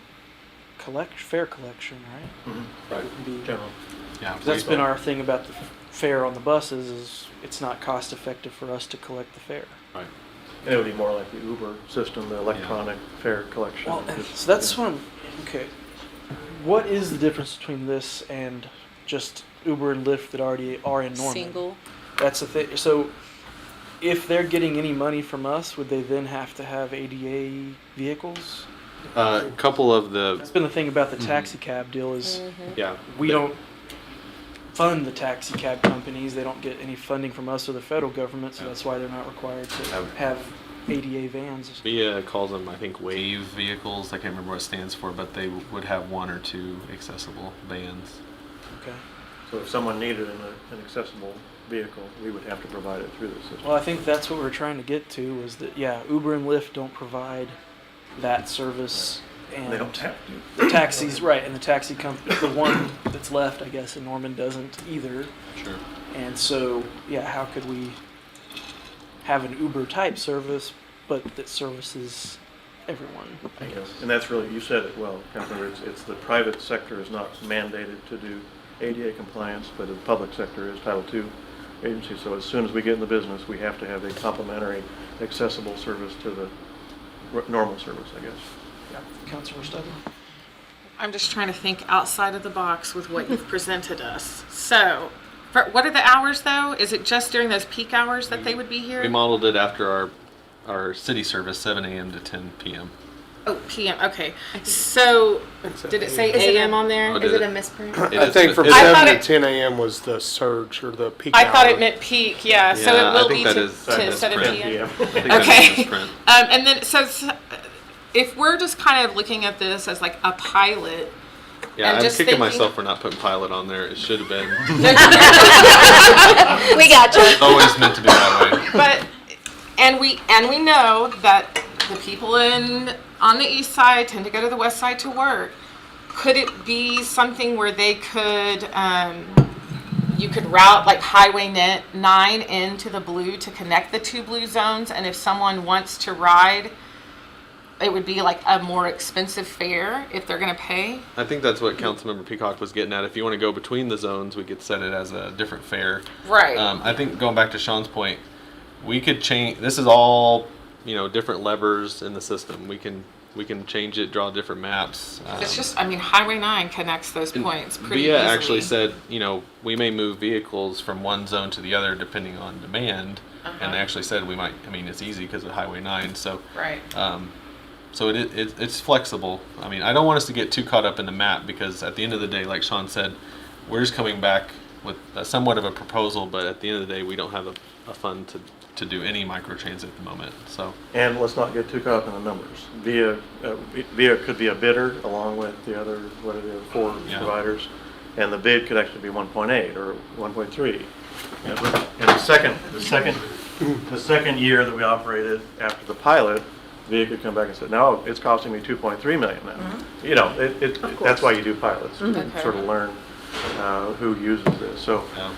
Speaker 1: fare collection, right?
Speaker 7: Mm-hmm. Right.
Speaker 1: Wouldn't be-
Speaker 7: General.
Speaker 4: Yeah,
Speaker 1: 'cause that's been our thing about the fare on the buses, is it's not cost effective for us to collect the fare.
Speaker 4: right.
Speaker 7: And it would be more like the Uber system, the electronic fare collection.
Speaker 1: Well, so that's what okay. What is the difference between this and just Uber and Lyft that already are in Norman?
Speaker 2: Single.
Speaker 1: That's the thing. So if they're getting any money from us, would they then have to have ADA vehicles?
Speaker 4: A couple of
Speaker 1: That's
Speaker 4: the,
Speaker 1: been the thing about the taxi cab deal, is
Speaker 4: yeah.
Speaker 1: we don't fund the taxi cab companies. They don't get any funding from us or the federal government, so that's why they're not required to have ADA vans.
Speaker 4: VIA calls them, I think, wave vehicles. I can't remember what it stands for, but they would have one or two accessible vans.
Speaker 1: Okay.
Speaker 7: So if someone needed an accessible vehicle, we would have to provide it through the system.
Speaker 1: Well, I think that's what we're trying to get to, is that, yeah, Uber and Lyft don't provide that service. And
Speaker 7: They don't have to.
Speaker 1: the taxis, right, and the taxi company, the one that's left, I guess, in Norman doesn't either.
Speaker 4: Sure.
Speaker 1: And so, yeah, how could we have an Uber type service, but that services everyone, I guess?
Speaker 7: And that's really, you said it well, Councilor, it's the private sector is not mandated to do ADA compliance, but the public sector is, Title II agency. So as soon as we get in the business, we have to have a complimentary, accessible service to the normal service, I guess.
Speaker 1: Yeah. Councilor Stubben?
Speaker 5: I'm just trying to think outside of the box with what you've presented us. So, what are the hours though? Is it just during those peak hours that they would be here?
Speaker 4: We modeled it after our city service, 7 a.m. to 10 p.m.
Speaker 5: Oh, PM. Okay. So, did it say
Speaker 8: Is it
Speaker 5: AM on there?
Speaker 4: Oh,
Speaker 8: Is
Speaker 4: did
Speaker 8: it a
Speaker 4: it?
Speaker 8: misprint?
Speaker 4: It
Speaker 9: I
Speaker 4: is-
Speaker 9: think from
Speaker 4: it-
Speaker 5: I thought
Speaker 9: 7
Speaker 5: it-
Speaker 9: to 10 a.m. was the surge or the peak
Speaker 5: I thought
Speaker 9: hour.
Speaker 5: it meant peak. Yeah. So
Speaker 4: Yeah,
Speaker 5: it will
Speaker 4: I think
Speaker 5: be
Speaker 4: that
Speaker 5: to,
Speaker 4: is-
Speaker 5: to
Speaker 4: that is
Speaker 5: 7
Speaker 4: print.
Speaker 5: PM.
Speaker 4: I think that is
Speaker 5: Okay.
Speaker 4: misprint.
Speaker 5: And then so if we're just kind of looking at this as like a pilot.
Speaker 4: Yeah,
Speaker 5: I'm
Speaker 4: I'm
Speaker 5: just
Speaker 4: kicking
Speaker 5: thinking-
Speaker 4: myself for not putting pilot on there. It should have been.
Speaker 3: We got you.
Speaker 4: It's always meant to be that way.
Speaker 5: But and we know that the people on the east side tend to go to the west side to work. Could it be something where they could you could route like Highway 9 into the blue to connect the two blue zones, and if someone wants to ride, it would be like a more expensive fare if they're going to pay?
Speaker 4: I think that's what Councilmember Peacock was getting at. If you want to go between the zones, we could set it as a different fare.
Speaker 5: Right.
Speaker 4: I think going back to Sean's point, we could change. This is all, different levers in the system. We can change it, draw different maps.
Speaker 5: It's just, I mean, Highway 9 connects those points pretty
Speaker 4: VIA
Speaker 5: easily.
Speaker 4: actually said, we may move vehicles from one zone to the other depending on demand. And they actually said we might. I mean, it's easy because of Highway 9. So.
Speaker 5: Right.
Speaker 4: So it's flexible. I mean, I don't want us to get too caught up in the map because at the end of the day, like Sean said, we're just coming back with somewhat of a proposal, but at the end of the day, we don't have a fund to do any microtransit at the moment. So
Speaker 7: And let's not get too caught up in the numbers. VIA could be a bidder along with the other, what are the other 4
Speaker 4: Yeah.
Speaker 7: providers, and the bid could actually be 1.8 or 1.3. And the second year that we operated after the pilot, VIA could come back and say, no, it's costing me 2.3 million now. That's why you do pilots, to
Speaker 5: Okay.
Speaker 7: sort of learn who uses this. So
Speaker 4: yeah.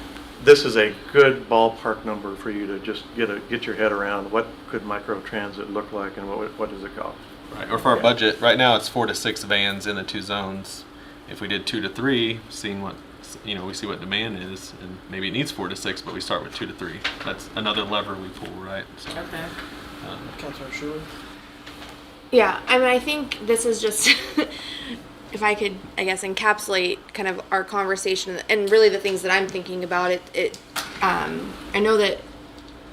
Speaker 7: this is a good ballpark number for you to just get your head around what could microtransit look like and what does it cost.
Speaker 4: Right. Or for our budget, right now it's 4 to 6 vans in the 2 zones. If we did 2 to 3, seeing what we see what demand is, and maybe it needs 4 to 6, but we start with 2 to 3. That's another lever we pull, right? So,
Speaker 5: Okay.
Speaker 1: Councilor Schuler?
Speaker 8: Yeah, I mean, I think this is just, if I could, I guess, encapsulate kind of our conversation and really the things that I'm thinking about. I know that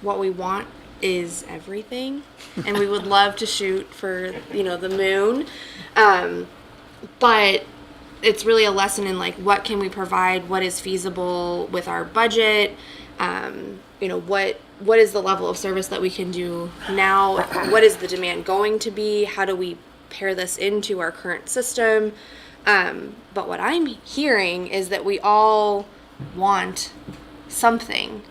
Speaker 8: what we want is everything, and we would love to shoot for, the moon, but it's really a lesson in like what can we provide, what is feasible with our budget, what is the level of service that we can do now? What is the demand going to be? How do we pair this into our current system? But what I'm hearing is that we all want something,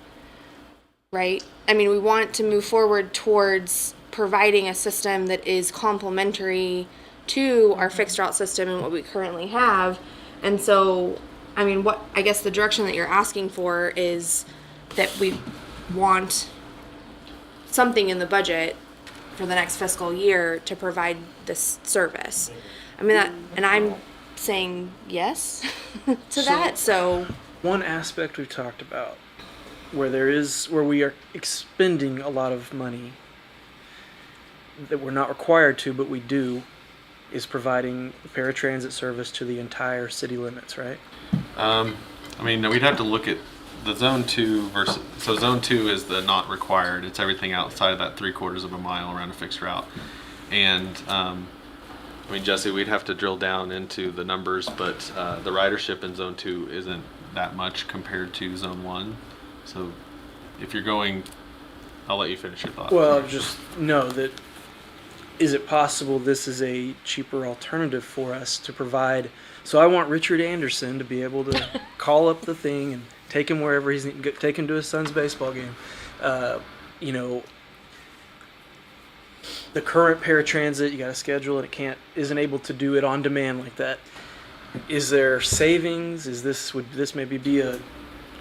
Speaker 8: right? I mean, we want to move forward towards providing a system that is complementary to our fixed route system and what we currently have. And so, I mean, I guess the direction that you're asking for is that we want something in the budget for the next fiscal year to provide this service. I mean, and I'm saying yes to that. So
Speaker 1: One aspect we've talked about where we are expending a lot of money that we're not required to, but we do, is providing paratransit service to the entire city limits, right?
Speaker 4: I mean, we'd have to look at the zone 2 versus. So zone 2 is the not required. It's everything outside of that 3/4 of a mile around a fixed route. And I mean, Jesse, we'd have to drill down into the numbers, but the ridership in zone 2 isn't that much compared to zone 1. So if you're going, I'll let you finish your thought.
Speaker 1: Well, just know that, is it possible this is a cheaper alternative for us to provide? So I want Richard Anderson to be able to call up the thing and take him wherever take him to his son's baseball game. The current paratransit, you got to schedule it. Isn't able to do it on demand like that. Is there savings? Would this maybe be a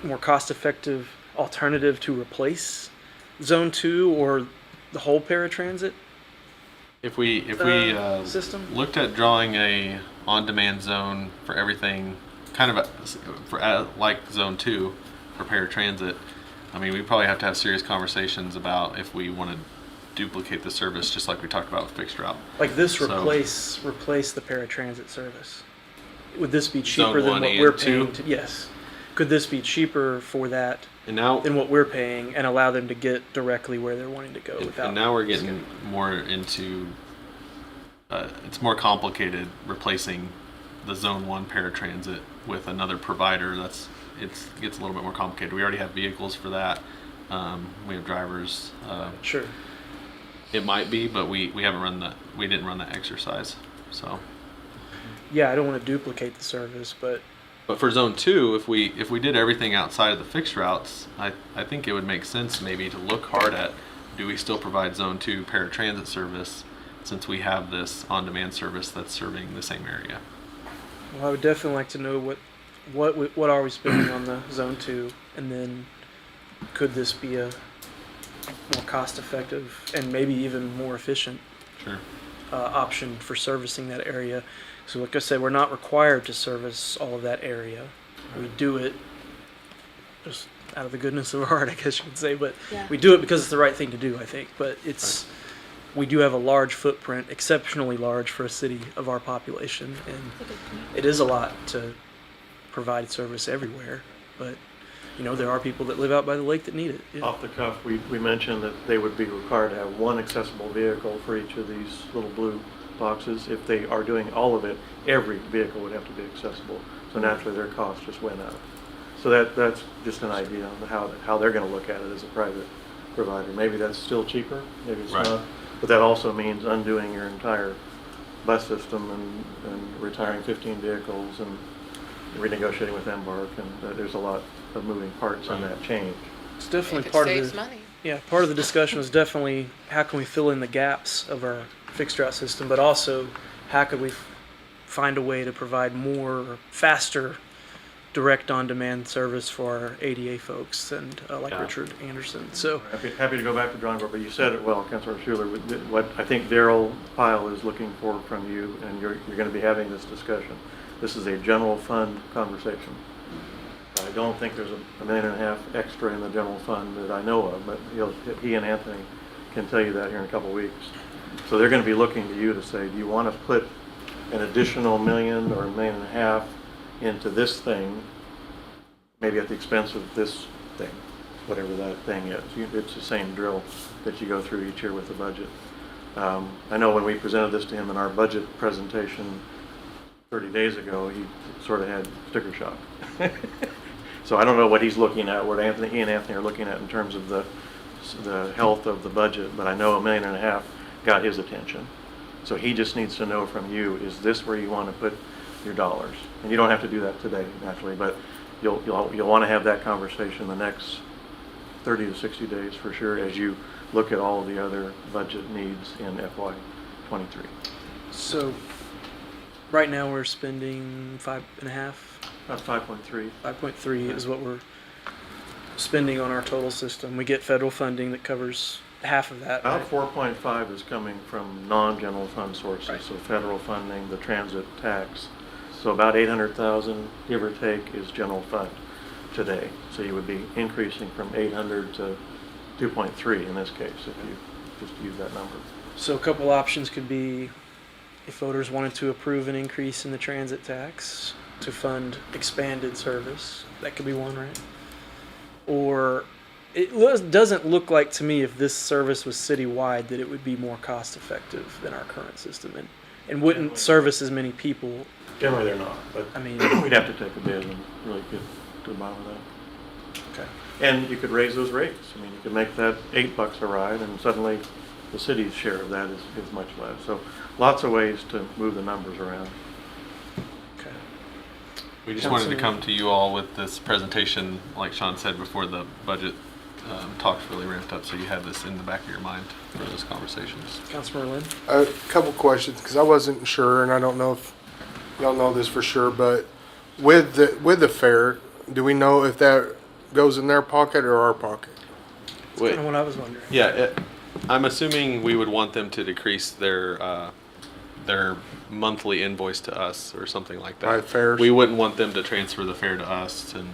Speaker 1: more cost-effective alternative to replace Zone 2 or the whole paratransit?
Speaker 4: If we
Speaker 1: system?
Speaker 4: looked at drawing a on-demand zone for everything, kind of like Zone 2 for paratransit, I mean, we probably have to have serious conversations about if we want to duplicate the service, just like we talked about with fixed route.
Speaker 1: Like this
Speaker 4: So-
Speaker 1: replace the paratransit service. Would this be
Speaker 4: Zone
Speaker 1: cheaper than
Speaker 4: 1
Speaker 1: what
Speaker 4: and
Speaker 1: we're
Speaker 4: 2?
Speaker 1: paying? Yes. Could this be cheaper for that
Speaker 4: And now,
Speaker 1: than what we're paying and allow them to get directly where they're wanting to go without?
Speaker 4: and now we're getting more into. It's more complicated replacing the Zone 1 paratransit with another provider. It gets a little bit more complicated. We already have vehicles for that. We have drivers.
Speaker 1: Sure.
Speaker 4: It might be, but we didn't run that exercise. So,
Speaker 1: Yeah, I don't want to duplicate the service, but
Speaker 4: but for Zone 2, if we did everything outside of the fixed routes, I think it would make sense maybe to look hard at, do we still provide Zone 2 paratransit service since we have this on-demand service that's serving the same area?
Speaker 1: well, I would definitely like to know what are we spending on the Zone 2, and then could this be a more cost-effective and maybe even more efficient
Speaker 4: Sure.
Speaker 1: option for servicing that area. So like I said, we're not required to service all of that area. We do it just out of the goodness of our heart, I guess you could say, but
Speaker 8: Yeah.
Speaker 1: we do it because it's the right thing to do, I think. But we do have a large footprint, exceptionally large for a city of our population, and it is a lot to provide service everywhere. But there are people that live out by the lake that need it. Yeah.
Speaker 7: Off the cuff, we mentioned that they would be required to have one accessible vehicle for each of these little blue boxes. If they are doing all of it, every vehicle would have to be accessible. So naturally, their cost just went up. So that's just an idea of how they're going to look at it as a private provider. Maybe that's still cheaper, maybe it's
Speaker 4: Right.
Speaker 7: not. But that also means undoing your entire bus system and retiring 15 vehicles and renegotiating with Embark, and there's a lot of moving parts in that change.
Speaker 1: It's definitely
Speaker 5: It
Speaker 1: part of
Speaker 5: saves
Speaker 1: the
Speaker 5: money.
Speaker 1: Yeah, part of the discussion was definitely how can we fill in the gaps of our fixed route system, but also how could we find a way to provide more, faster, direct on-demand service for our ADA folks and like
Speaker 4: Yeah.
Speaker 1: Richard Anderson. So
Speaker 7: Happy to go back to drawing board, but you said it well, Councilor Schuler. What I think Daryl Pyle is looking for from you, and you're going to be having this discussion. This is a general fund conversation. I don't think there's $1.5 million extra in the general fund that I know of, but he and Anthony can tell you that here in a couple of weeks. So they're going to be looking to you to say, do you want to put an additional $1 million or $1.5 million into this thing, maybe at the expense of this thing, whatever that thing is. It's the same drill that you go through each year with the budget. I know when we presented this to him in our budget presentation 30 days ago, he sort of had sticker shock. So I don't know what he's looking at, what he and Anthony are looking at in terms of the health of the budget, but I know $1.5 million got his attention. So he just needs to know from you, is this where you want to put your dollars? And you don't have to do that today, naturally, but you'll want to have that conversation the next 30 to 60 days for sure as you look at all of the other budget needs in FY23.
Speaker 1: So right now we're spending 5.5.
Speaker 7: About 5.3.
Speaker 1: 5.3 is what we're spending on our total system. We get federal funding that covers half of that.
Speaker 7: About
Speaker 1: Right?
Speaker 7: 4.5 is coming from non-general fund sources,
Speaker 1: Right.
Speaker 7: so federal funding, the transit tax. So about 800,000, give or take, is general fund today. So you would be increasing from 800 to 2.3 in this case, if you just use that number.
Speaker 1: So a couple options could be if voters wanted to approve an increase in the transit tax to fund expanded service. That could be one, right? Or doesn't look like to me if this service was citywide that it would be more cost effective than our current system and wouldn't service as many people.
Speaker 7: Generally, they're not, but
Speaker 1: I mean,
Speaker 7: we'd have to take a bid and really get to the bottom of that.
Speaker 1: okay.
Speaker 7: And you could raise those rates. I mean, you could make that $8 a ride, and suddenly the city's share of that is much less. So lots of ways to move the numbers around.
Speaker 1: Okay.
Speaker 4: We just wanted to
Speaker 1: Councilman-
Speaker 4: come to you all with this presentation, like Sean said, before the budget talks really ramped up, so you had this in the back of your mind for those conversations.
Speaker 1: Councilor Lynn?
Speaker 9: A couple questions, because I wasn't sure, and I don't know if y'all know this for sure, but with the fare, do we know if that goes in their pocket or our pocket?
Speaker 4: Wait,
Speaker 1: Kind of what I was wondering.
Speaker 4: yeah, I'm assuming we would want them to decrease their monthly invoice to us or something like that.
Speaker 9: Right, fares.
Speaker 4: We wouldn't want them to transfer the fare to us, and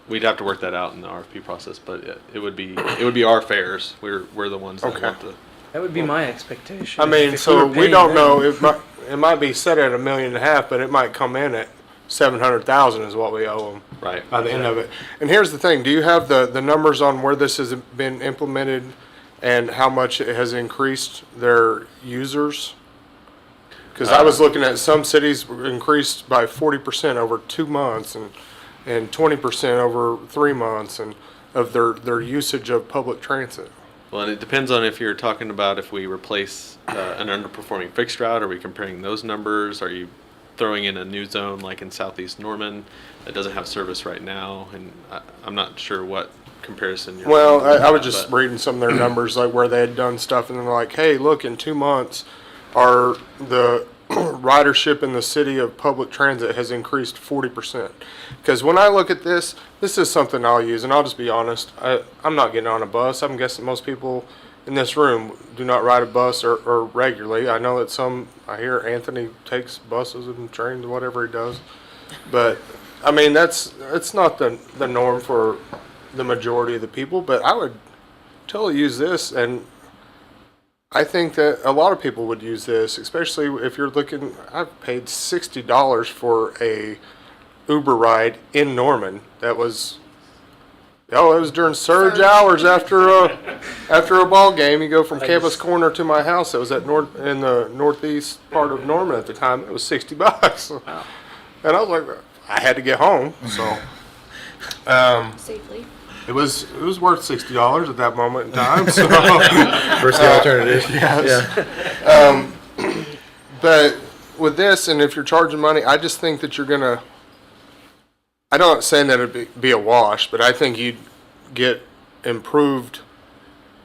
Speaker 4: we'd have to work that out in the RFP process, but it would be our fares. We're the ones that
Speaker 9: Okay.
Speaker 4: want to.
Speaker 1: That would be my expectation.
Speaker 9: I mean,
Speaker 1: If
Speaker 9: so
Speaker 1: were
Speaker 9: we
Speaker 1: paying
Speaker 9: don't know,
Speaker 1: them.
Speaker 9: it might be set at $1.5 million, but it might come in at 700,000 is what we owe them
Speaker 4: Right.
Speaker 9: by the end of it. And here's the thing, do you have the numbers on where this has been implemented and how much it has increased their users? Because I was looking at some cities increased by 40% over 2 months and 20% over 3 months and of their usage of public transit.
Speaker 4: Well, and it depends on if you're talking about if we replace an underperforming fixed route. Are we comparing those numbers? Are you throwing in a new zone like in Southeast Norman that doesn't have service right now? And I'm not sure what comparison you're
Speaker 9: Well,
Speaker 4: making,
Speaker 9: I was just
Speaker 4: but-
Speaker 9: reading some of their numbers, like where they had done stuff, and they're like, "Hey, look, in 2 months, the ridership in the city of public transit has increased 40%." Because when I look at this is something I'll use, and I'll just be honest. I'm not getting on a bus. I'm guessing most people in this room do not ride a bus or regularly. I know that I hear Anthony takes buses and trains, whatever he does, but I mean it's not the norm for the majority of the people. But I would totally use this, and I think that a lot of people would use this, especially if you're looking. I've paid $60 for a Uber ride in Norman. It was during surge hours after a ball game. You go from Campus Corner to my house. It was in the northeast part of Norman at the time. It was $60. Wow. And I was like, I had to get home, so
Speaker 8: Safely.
Speaker 9: it was worth $60 at that moment in time. So.
Speaker 6: First the alternative.
Speaker 9: Yes.
Speaker 6: Yeah.
Speaker 9: But with this, and if you're charging money, I just think that you're gonna. I'm not saying that it'd be a wash, but I think you'd get improved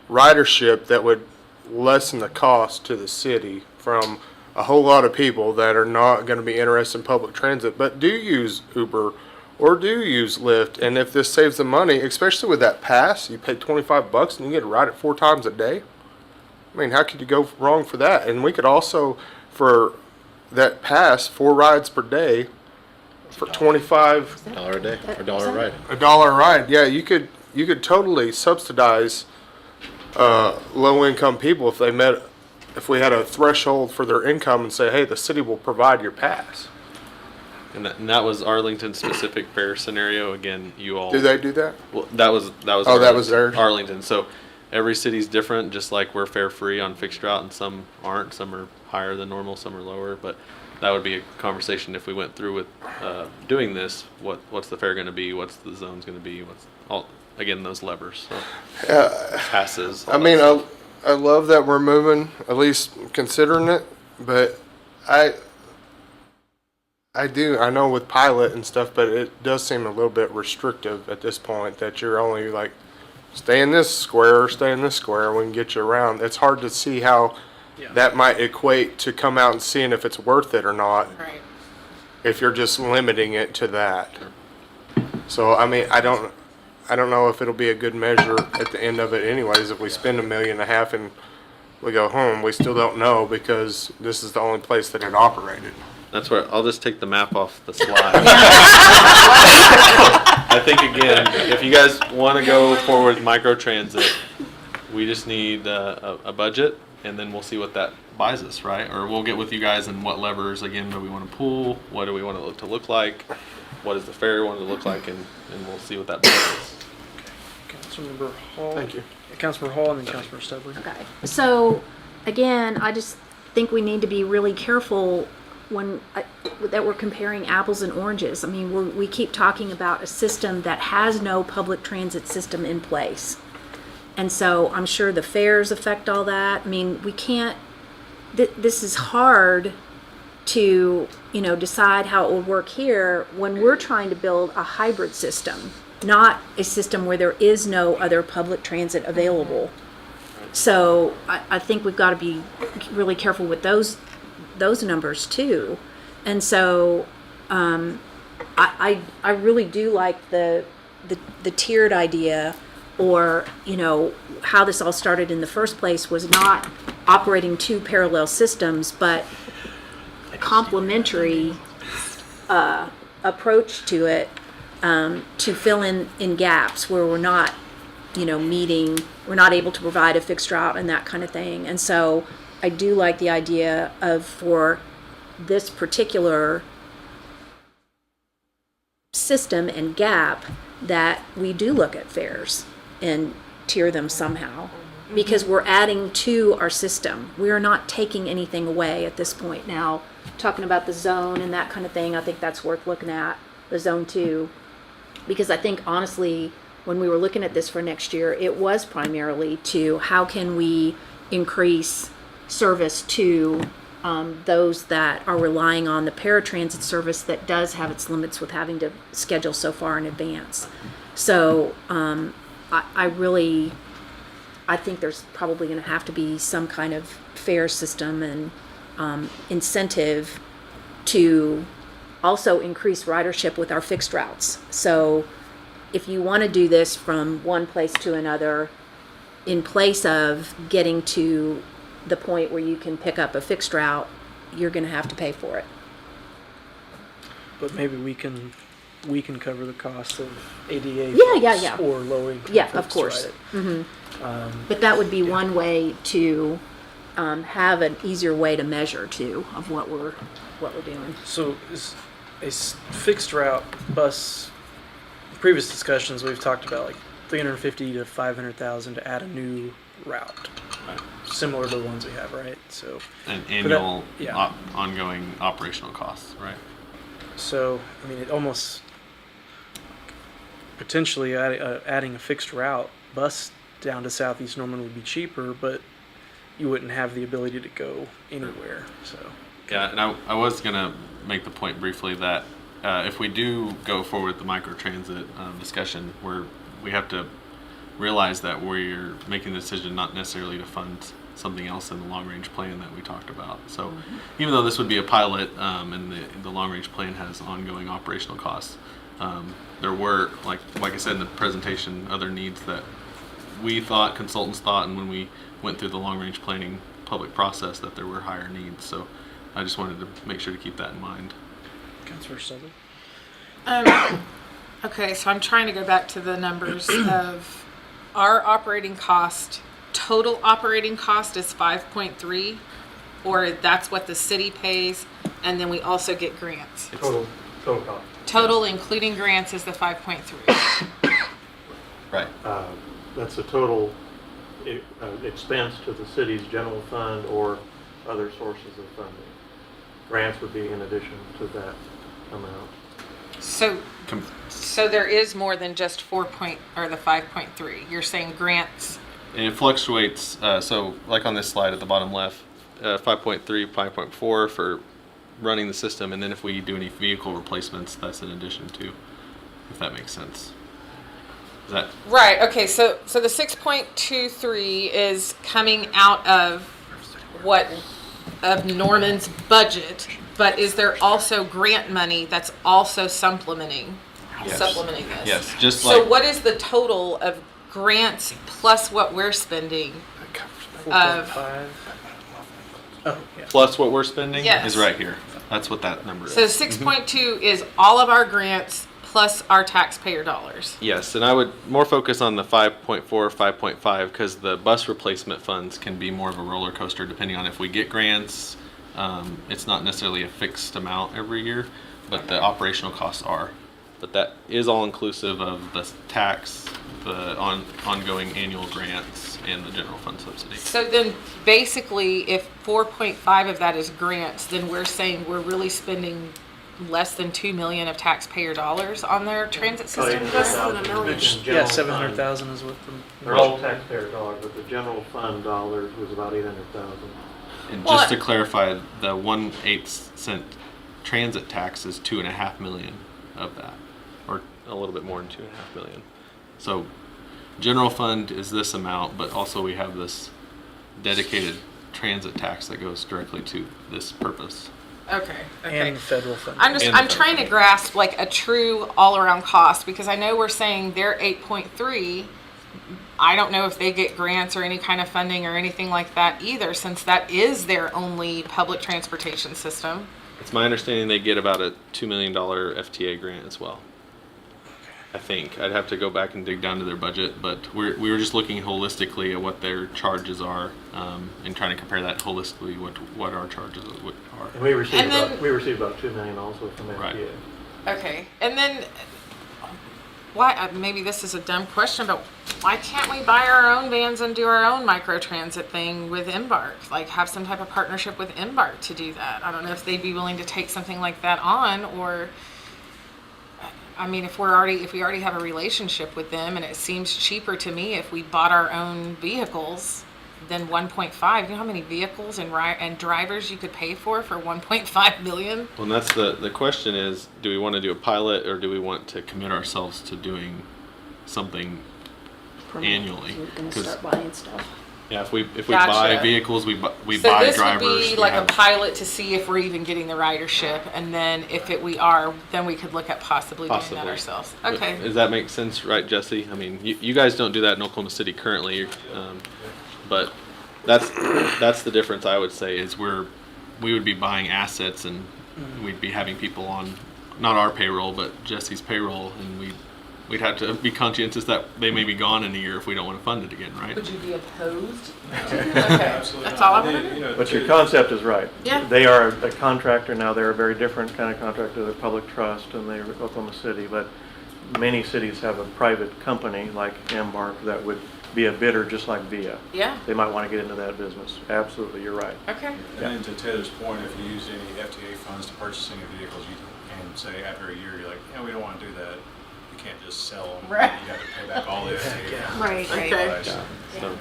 Speaker 9: ridership that would lessen the cost to the city from a whole lot of people that are not going to be interested in public transit, but do use Uber or do use Lyft. And if this saves them money, especially with that pass, you pay $25 and you get to ride it 4 times a day. I mean, how could you go wrong for that? And we could also, for that pass, 4 rides per day, for $25
Speaker 6: $1 a day or $1 a ride.
Speaker 9: $1 a ride. Yeah, you could totally subsidize low income people if we had a threshold for their income and say, hey, the city will provide your pass.
Speaker 4: And that was Arlington's specific fare scenario. Again, you all.
Speaker 9: Do they do that?
Speaker 4: Well, that was.
Speaker 9: Oh, that was theirs?
Speaker 4: Arlington. So every city's different. Just like we're fare free on fixed route, and some aren't. Some are higher than normal. Some are lower. But that would be a conversation if we went through with doing this. What's the fare going to be? What's the zones going to be? What's all again those levers? So, passes.
Speaker 9: I mean, I love that we're moving, at least considering it, but I know with pilot and stuff, but it does seem a little bit restrictive at this point that you're only like, stay in this square, we can get you around. It's hard to see how that might equate to come out and seeing if it's worth it or not.
Speaker 5: Right.
Speaker 9: If you're just limiting it to that. So, I mean, I don't know if it'll be a good measure at the end of it anyways. If we spend $1.5 million and we go home, we still don't know because this is the only place that it operated.
Speaker 4: That's where I'll just take the map off the slide. I think again, if you guys want to go forward with microtransit, we just need a budget, and then we'll see what that buys us, right? Or we'll get with you guys and what levers again do we want to pull? What do we want it to look like? What does the fare want to look like? And we'll see what that buys us.
Speaker 1: Councilmember Hall.
Speaker 9: Thank you.
Speaker 1: Councilmember Hall and then Councilmember Stubley.
Speaker 3: Okay. So, again, I just think we need to be really careful that we're comparing apples and oranges. I mean, we keep talking about a system that has no public transit system in place. And so I'm sure the fares affect all that. I mean, we can't, this is hard to, decide how it will work here when we're trying to build a hybrid system, not a system where there is no other public transit available. So I think we've got to be really careful with those numbers too. And so I really do like the tiered idea, or how this all started in the first place was not operating 2 parallel systems, but a complementary approach to it. to fill in gaps where we're not, we're not able to provide a fixed route and that kind of thing. And so I do like the idea of, for this particular system and gap, that we do look at fares and tier them somehow, because we're adding to our system. We are not taking anything away at this point. Now, talking about the zone and that kind of thing, I think that's worth looking at, the zone 2, because I think honestly, when we were looking at this for next year, it was primarily to how can we increase service to those that are relying on the paratransit service that does have its limits with having to schedule so far in advance. So I think there's probably going to have to be some kind of fare system and incentive to also increase ridership with our fixed routes. So if you want to do this from one place to another, in place of getting to the point where you can pick up a fixed route, you're going to have to pay for it.
Speaker 1: But maybe we can cover the cost of ADA
Speaker 3: Yeah.
Speaker 1: or low income
Speaker 3: Yeah,
Speaker 1: folks
Speaker 3: of course.
Speaker 1: to ride it.
Speaker 3: But that would be one way to have an easier way to measure too of what we're doing.
Speaker 1: So is a fixed route bus, previous discussions we've talked about like 350 to 500,000 to add a new route. Similar to the ones we have, right? So
Speaker 4: An annual
Speaker 1: yeah.
Speaker 4: ongoing operational costs, right?
Speaker 1: So, I mean, it almost potentially adding a fixed route bus down to Southeast Norman would be cheaper, but you wouldn't have the ability to go anywhere. So
Speaker 4: Yeah, and I was gonna make the point briefly that if we do go forward with the microtransit discussion, we have to realize that we're making the decision not necessarily to fund something else in the long range plan that we talked about. So even though this would be a pilot and the long range plan has ongoing operational costs, there were, like I said in the presentation, other needs that we thought, consultants thought, and when we went through the long range planning public process, that there were higher needs. So I just wanted to make sure to keep that in mind.
Speaker 1: Councilor Southern.
Speaker 5: Okay, so I'm trying to go back to the numbers of our operating cost. Total operating cost is 5.3, or that's what the city pays, and then we also get grants.
Speaker 7: Total cost.
Speaker 5: Total, including grants, is the 5.3.
Speaker 4: Right.
Speaker 7: That's the total expense to the city's general fund or other sources of funding. Grants would be in addition to that amount.
Speaker 5: So there is more than just the 5.3. You're saying grants.
Speaker 4: And it fluctuates. So like on this slide at the bottom left, 5.3, 5.4 for running the system, and then if we do any vehicle replacements, that's in addition to, if that makes sense. Is that
Speaker 5: Right. Okay. So the 6.23 is coming out of Norman's budget, but is there also grant money that's also supplementing this?
Speaker 4: Yes, just
Speaker 5: So
Speaker 4: like
Speaker 5: what is the total of grants plus what we're spending?
Speaker 1: 4.5. Oh, yeah.
Speaker 4: plus what we're spending
Speaker 5: Yes.
Speaker 4: is right here. That's what that number is.
Speaker 5: So 6.2 is all of our grants plus our taxpayer dollars.
Speaker 4: Yes, and I would more focus on the 5.4, 5.5 because the bus replacement funds can be more of a roller coaster depending on if we get grants. It's not necessarily a fixed amount every year, but the operational costs are. But that is all inclusive of the tax, the ongoing annual grants, and the general fund subsidy.
Speaker 5: So then basically if 4.5 of that is grants, then we're saying we're really spending less than 2 million of taxpayer dollars on their transit system?
Speaker 8: Less than a million.
Speaker 1: Yeah, 700,000 is what the.
Speaker 7: They're all taxpayer dollars, but the general fund dollars was about 800,000.
Speaker 4: And
Speaker 5: Well,
Speaker 4: just to clarify, the 1/8 cent transit tax is 2.5 million of that, or a little bit more than 2.5 million. So general fund is this amount, but also we have this dedicated transit tax that goes directly to this purpose.
Speaker 5: Okay.
Speaker 1: And federal funding.
Speaker 5: I'm trying to grasp like a true all around cost, because I know we're saying they're 8.3. I don't know if they get grants or any kind of funding or anything like that either, since that is their only public transportation system.
Speaker 4: It's my understanding they get about a $2 million FTA grant as well. I think I'd have to go back and dig down to their budget, but we were just looking holistically at what their charges are, and trying to compare that holistically what our charges are.
Speaker 7: And we received
Speaker 5: And then-
Speaker 7: about $2 million also from FTA.
Speaker 4: Right.
Speaker 5: Okay, and then, why, maybe this is a dumb question, but why can't we buy our own vans and do our own microtransit thing with Embark? Like, have some type of partnership with Embark to do that? I don't know if they'd be willing to take something like that on, or, I mean, if we already have a relationship with them, and it seems cheaper to me if we bought our own vehicles than 1.5. You know how many vehicles and drivers you could pay for 1.5 million?
Speaker 4: Well, and that's the question is, do we want to do a pilot, or do we want to commit ourselves to doing something annually?
Speaker 3: We're gonna
Speaker 4: 'Cause,
Speaker 3: start buying stuff.
Speaker 4: yeah, if we
Speaker 5: Gotcha.
Speaker 4: buy vehicles, we
Speaker 5: So
Speaker 4: buy
Speaker 5: this
Speaker 4: drivers.
Speaker 5: would be
Speaker 4: we
Speaker 5: like a
Speaker 4: have-
Speaker 5: pilot to see if we're even getting the ridership, and then if we are, then we could look at possibly doing that
Speaker 4: Possibly.
Speaker 5: ourselves.
Speaker 4: But
Speaker 5: Okay.
Speaker 4: Does that make sense, right, Jesse? I mean, you guys don't do that in Oklahoma City currently, but that's the difference. I would say is we would be buying assets, and we'd be having people on not our payroll but Jesse's payroll, and we'd have to be conscientious that they may be gone in a year if we don't want to fund it again, right?
Speaker 5: Would you be opposed? Okay, that's all I wanted to know.
Speaker 7: But your concept is right.
Speaker 5: Yeah.
Speaker 7: They are a contractor now. They're a very different kind of contractor. They're public trust, and they're Oklahoma City. But many cities have a private company like Embark that would be a bidder just like VIA.
Speaker 5: Yeah,
Speaker 7: They might want to get into that business. Absolutely, you're right.
Speaker 5: okay.
Speaker 10: And then to Taylor's point, if you use any FTA funds to purchase any vehicles, you can say after a year, you're like, yeah, we don't want to do that. You can't just sell them.
Speaker 5: Right.
Speaker 10: You have to pay back all the FTA funds.
Speaker 8: Right, right.
Speaker 5: Okay.
Speaker 10: Price.
Speaker 4: So,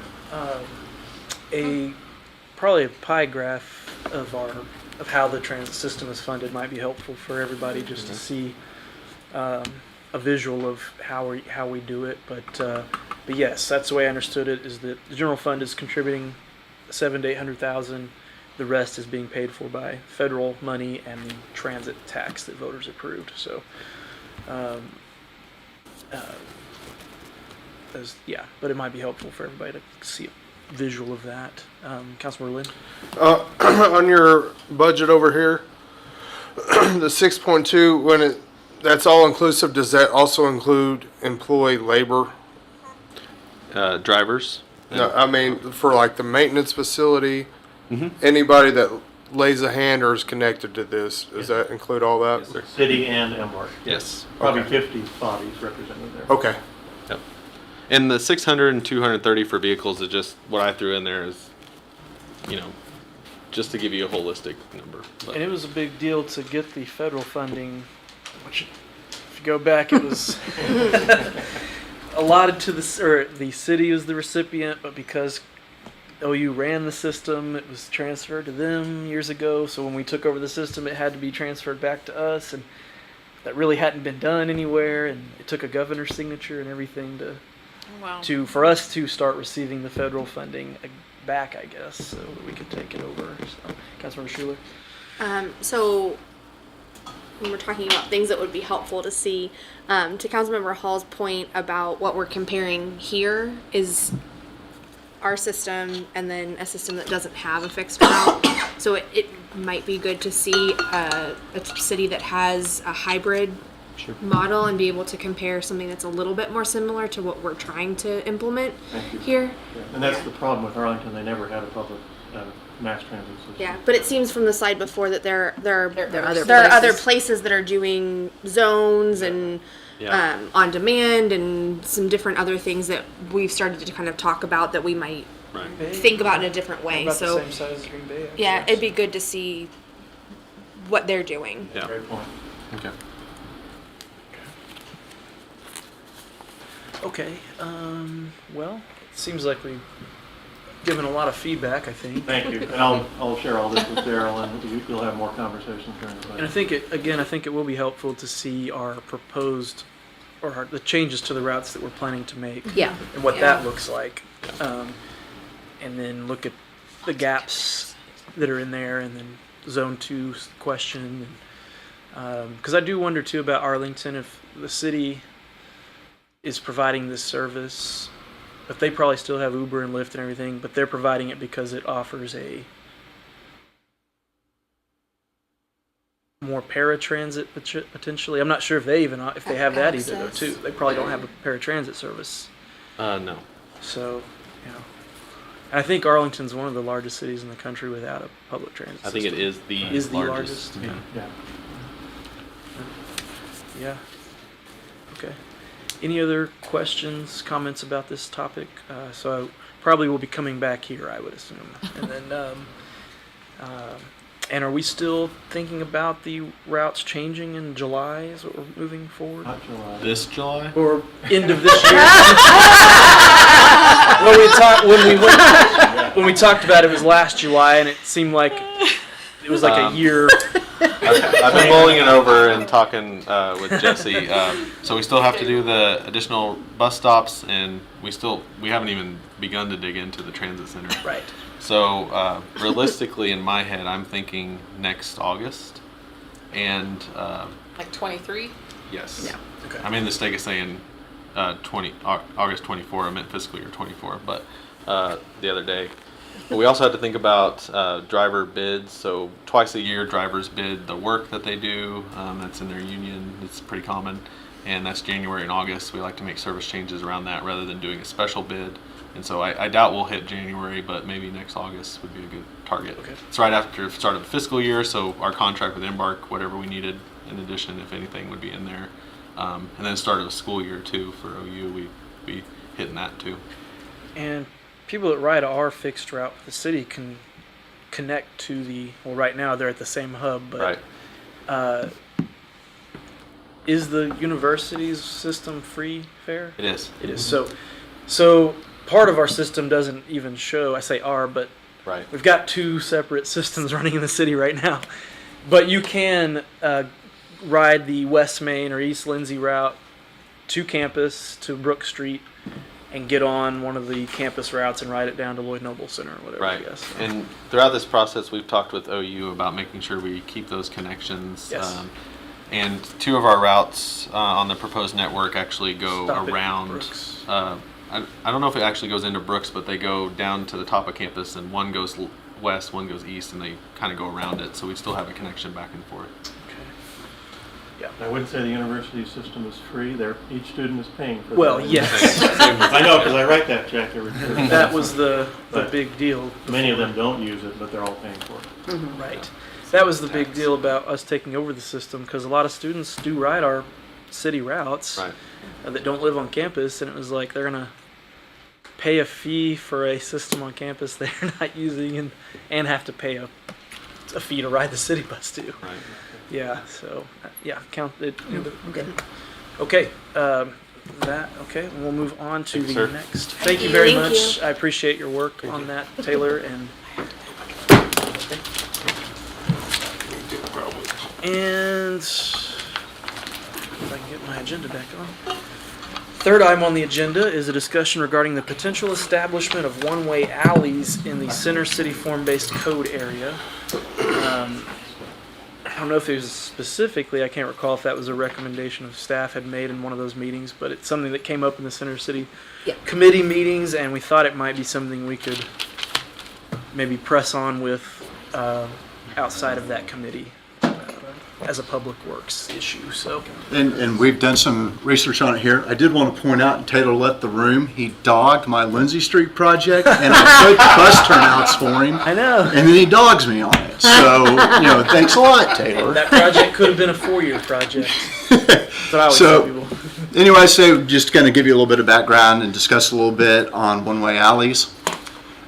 Speaker 1: Probably a pie graph of how the transit system is funded might be helpful for everybody just to see a visual of how we do it. But yes, that's the way I understood it. Is that the general fund is contributing 700,000 to 800,000. The rest is being paid for by federal money and the transit tax that voters approved. So, but it might be helpful for everybody to see a visual of that. Councilmember Lynn?
Speaker 9: On your budget over here, the 6.2, that's all inclusive, does that also include employee labor?
Speaker 4: drivers.
Speaker 9: No, I mean, for like the maintenance facility,
Speaker 4: Mm-hmm.
Speaker 9: anybody that lays a hand or is connected to this, does that include all that?
Speaker 4: Yes, sir.
Speaker 7: City and Embark.
Speaker 4: Yes.
Speaker 7: Probably
Speaker 9: Okay.
Speaker 7: 50 bodies represented there.
Speaker 9: Okay.
Speaker 4: Yep. And the 600 and 230 for vehicles is just what I threw in there is, just to give you a holistic number. But
Speaker 1: And it was a big deal to get the federal funding, which, if you go back, it was allotted to the city was the recipient, but because OU ran the system, it was transferred to them years ago. So when we took over the system, it had to be transferred back to us, and that really hadn't been done anywhere. And it took a governor's signature and everything
Speaker 5: Wow.
Speaker 1: for us to start receiving the federal funding back, I guess, so that we could take it over. So, Councilmember Schuler.
Speaker 8: So when we're talking about things that would be helpful to see, to Councilmember Hall's point about what we're comparing here is our system and then a system that doesn't have a fixed route. So it might be good to see a city that has a hybrid model and be able to compare something that's a little bit more similar to what we're trying to implement
Speaker 7: Thank you.
Speaker 8: here.
Speaker 7: Yeah. And that's the problem with Arlington. They never had a public mass transit system.
Speaker 8: Yeah, but it seems from the slide before that there are
Speaker 3: other
Speaker 8: other
Speaker 3: places.
Speaker 8: places that are doing zones and
Speaker 4: Yeah.
Speaker 8: on demand and some different other things that we've started to kind of talk about that we might
Speaker 4: right.
Speaker 8: think about in a different way.
Speaker 1: About
Speaker 8: So
Speaker 1: the same size as Green Bay.
Speaker 8: yeah,
Speaker 1: actually.
Speaker 8: it'd be good to see what they're doing.
Speaker 4: Yeah.
Speaker 7: Great point.
Speaker 4: Okay.
Speaker 1: Okay. Well, it seems like we've given a lot of feedback, I think.
Speaker 7: Thank you. And I'll share all this with Daryl, and you'll have more conversations during the
Speaker 1: And I
Speaker 7: budget.
Speaker 1: think it will be helpful to see our proposed the changes to the routes that we're planning to make.
Speaker 3: Yeah.
Speaker 1: And what
Speaker 8: Yeah.
Speaker 1: that looks like. And then look at the gaps that are in there, and then zone 2 question. Because I do wonder too about Arlington, if the city is providing this service, but they probably still have Uber and Lyft and everything, but they're providing it because it offers a more paratransit potentially. I'm not sure if they have that either though
Speaker 8: Access.
Speaker 1: too. They probably don't have a paratransit service.
Speaker 4: No.
Speaker 1: So, and I think Arlington's one of the largest cities in the country without a public transit
Speaker 4: I think it
Speaker 1: system.
Speaker 4: is the
Speaker 1: largest.
Speaker 4: Yeah.
Speaker 7: Yeah.
Speaker 1: Yeah. Okay. Any other questions, comments about this topic? So I probably will be coming back here, I would assume. And then, and are we still thinking about the routes changing in July as we're moving forward?
Speaker 7: Not July.
Speaker 4: This July?
Speaker 1: Or end of this year? when we talked about it, it was last July, and it seemed like it was like a year.
Speaker 4: I've been mulling it over and talking with Jesse. So we still have to do the additional bus stops, and we haven't even begun to dig into the transit center.
Speaker 1: Right.
Speaker 4: So realistically, in my head, I'm thinking next August, and
Speaker 5: Like 23?
Speaker 4: yes.
Speaker 5: Yeah.
Speaker 1: Okay.
Speaker 4: I made the mistake of saying August 24. I meant fiscal year 24, but the other day. But we also had to think about driver bids. So twice a year, drivers bid the work that they do. That's in their union. It's pretty common. And that's January and August. We like to make service changes around that rather than doing a special bid. And so I doubt we'll hit January, but maybe next August would be a good target.
Speaker 1: Okay.
Speaker 4: It's right after the start of the fiscal year, so our contract with Embark, whatever we needed in addition, if anything, would be in there. And then start of a school year too for OU, we'd be hitting that too.
Speaker 1: And people that ride our fixed route, the city can connect to right now they're at the same hub, but
Speaker 4: Right.
Speaker 1: Is the university's system free fare?
Speaker 4: It is.
Speaker 1: It is. So part of our system doesn't even show, I say our, but
Speaker 4: Right.
Speaker 1: we've got two separate systems running in the city right now. But you can ride the West Main or East Lindsay route to campus, to Brook Street, and get on one of the campus routes and ride it down to Lloyd Noble Center or whatever, I
Speaker 4: Right.
Speaker 1: guess.
Speaker 4: And throughout this process, we've talked with OU about making sure we keep those connections.
Speaker 1: Yes.
Speaker 4: And two of our routes on the proposed network actually go
Speaker 1: Stop at
Speaker 4: around.
Speaker 1: Brooks.
Speaker 4: I don't know if it actually goes into Brooks, but they go down to the top of campus, and one goes west, one goes east, and they kind of go around it. So we still have a connection back and forth.
Speaker 1: Okay.
Speaker 7: I wouldn't say the university system is free. Each student is paying for
Speaker 1: Well,
Speaker 7: that.
Speaker 1: yes.
Speaker 7: I know, because I write that check every year.
Speaker 1: That was the
Speaker 7: But
Speaker 1: big deal.
Speaker 7: Many of them don't use it, but they're all paying for it.
Speaker 1: Right. That was the big deal about us taking over the system, because a lot of students do ride our city routes
Speaker 4: Right.
Speaker 1: that don't live on campus, and it was like they're going to pay a fee for a system on campus they're not using and have to pay a fee to ride the city bus too.
Speaker 4: Right.
Speaker 1: Yeah, so, count it. Okay. Okay. Okay, we'll move on to
Speaker 4: Thank you,
Speaker 1: the
Speaker 4: sir.
Speaker 1: next. Thank you very
Speaker 3: Thank
Speaker 1: much.
Speaker 3: you.
Speaker 1: I appreciate your work on that, Taylor. And if I can get my agenda back on. Third item on the agenda is a discussion regarding the potential establishment of one-way alleys in the Center City form-based code area. I don't know if it was specifically, I can't recall if that was a recommendation of staff had made in one of those meetings, but it's something that came up in the Center City committee meetings, and we thought it might be something we could maybe press on with outside of that committee as a public works issue. So
Speaker 11: And we've done some research on it here. I did want to point out, and Taylor left the room, he dogged my Lindsay Street project, and I put bus turnouts for him,
Speaker 1: I know
Speaker 11: and then he dogs me on it. So, thanks a lot, Taylor.
Speaker 1: that project could have been a 4-year project. That's what I always tell
Speaker 11: So,
Speaker 1: people.
Speaker 11: anyway, so just going to give you a little bit of background and discuss a little bit on one-way alleys.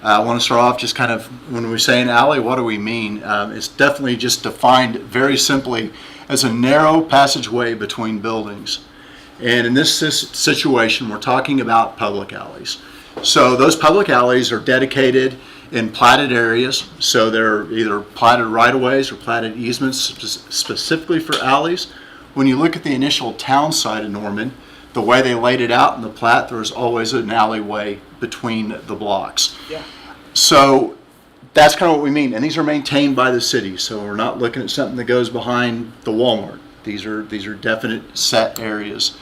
Speaker 11: I want to start off just kind of, when we say an alley, what do we mean? It's definitely just defined very simply as a narrow passageway between buildings. And in this situation, we're talking about public alleys. So those public alleys are dedicated in platted areas. So they're either platted right-of-ways or platted easements specifically for alleys. When you look at the initial town site of Norman, the way they laid it out in the plat, there's always an alleyway between the blocks.
Speaker 1: Yeah.
Speaker 11: So that's kind of what we mean, and these are maintained by the city. So we're not looking at something that goes behind the Walmart. These are definite set areas.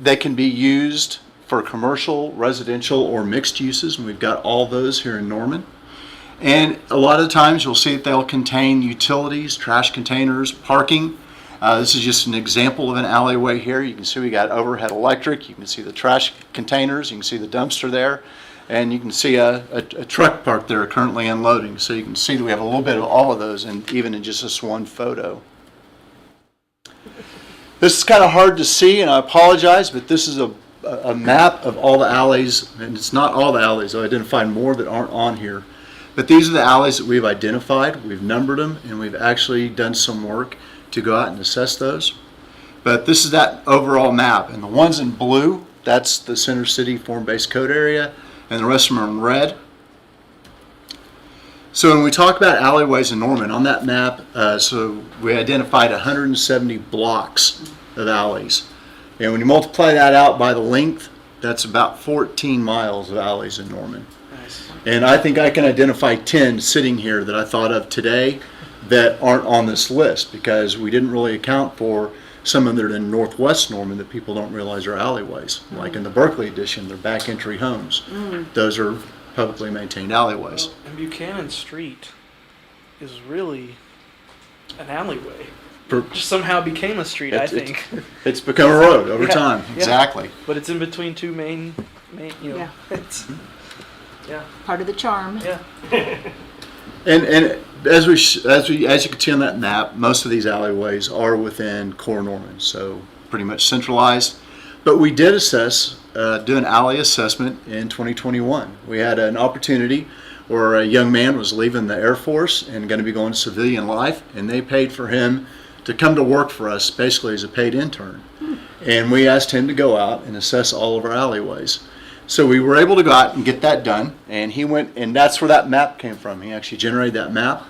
Speaker 11: They can be used for commercial, residential, or mixed uses, and we've got all those here in Norman. And a lot of the times you'll see that they'll contain utilities, trash containers, parking. This is just an example of an alleyway here. You can see we got overhead electric. You can see the trash containers. You can see the dumpster there. And you can see a truck parked there currently unloading. So you can see that we have a little bit of all of those, and even in just this one photo. This is kind of hard to see, and I apologize, but this is a map of all the alleys. And it's not all the alleys. I identified more that aren't on here. But these are the alleys that we've identified. We've numbered them, and we've actually done some work to go out and assess those. But this is that overall map. And the ones in blue, that's the Center City form-based code area, and the rest of them are in red. So when we talk about alleyways in Norman, on that map, so we identified 170 blocks of alleys. And when you multiply that out by the length, that's about 14 miles of alleys in Norman.
Speaker 1: Nice.
Speaker 11: And I think I can identify 10 sitting here that I thought of today that aren't on this list, because we didn't really account for some of them that are in Northwest Norman that people don't realize are alleyways. Like in the Berkeley edition, they're back entry homes. Those are publicly maintained alleyways.
Speaker 1: Well, and Buchanan Street is really an alleyway. Just somehow became a street, I think.
Speaker 11: It's become a road over
Speaker 1: Yeah,
Speaker 11: time.
Speaker 1: yeah.
Speaker 11: Exactly.
Speaker 1: But it's in between two main, you know.
Speaker 3: Yeah.
Speaker 1: It's, yeah.
Speaker 3: Part of the charm.
Speaker 1: Yeah.
Speaker 11: And as you can see on that map, most of these alleyways are within core Norman, so pretty much centralized. But we did assess, do an alley assessment in 2021. We had an opportunity where a young man was leaving the Air Force and going to be going to civilian life, and they paid for him to come to work for us basically as a paid intern. And we asked him to go out and assess all of our alleyways. So we were able to go out and get that done, and he went, and that's where that map came from. He actually generated that map,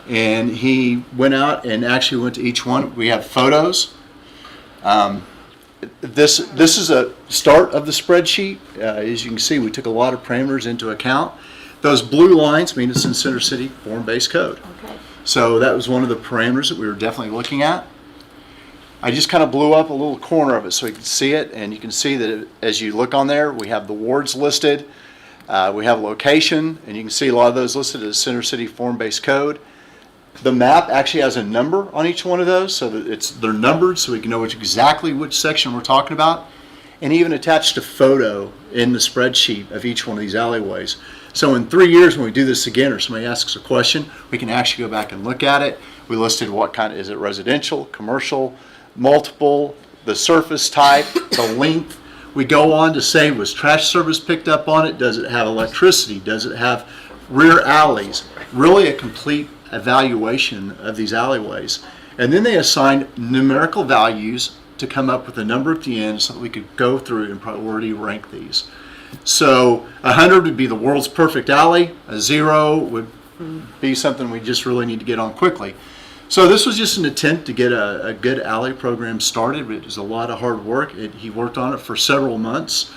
Speaker 11: and he went out and actually went to each one. We have photos. This is a start of the spreadsheet. As you can see, we took a lot of parameters into account. Those blue lines mean it's in Center City form-based code.
Speaker 3: Okay.
Speaker 11: So that was one of the parameters that we were definitely looking at. I just kind of blew up a little corner of it so you can see it, and you can see that as you look on there, we have the wards listed, we have location, and you can see a lot of those listed as Center City form-based code. The map actually has a number on each one of those, so that they're numbered so we can know exactly which section we're talking about, and even attached a photo in the spreadsheet of each one of these alleyways. So in 3 years when we do this again, or somebody asks a question, we can actually go back and look at it. We listed what kind, is it residential, commercial, multiple, the surface type, the length. We go on to say, was trash service picked up on it? Does it have electricity? Does it have rear alleys? Really a complete evaluation of these alleyways. And then they assigned numerical values to come up with a number at the end so that we could go through and priority rank these. So 100 would be the world's perfect alley. A 0 would be something we just really need to get on quickly. So this was just an attempt to get a good alley program started. It was a lot of hard work. He worked on it for several months.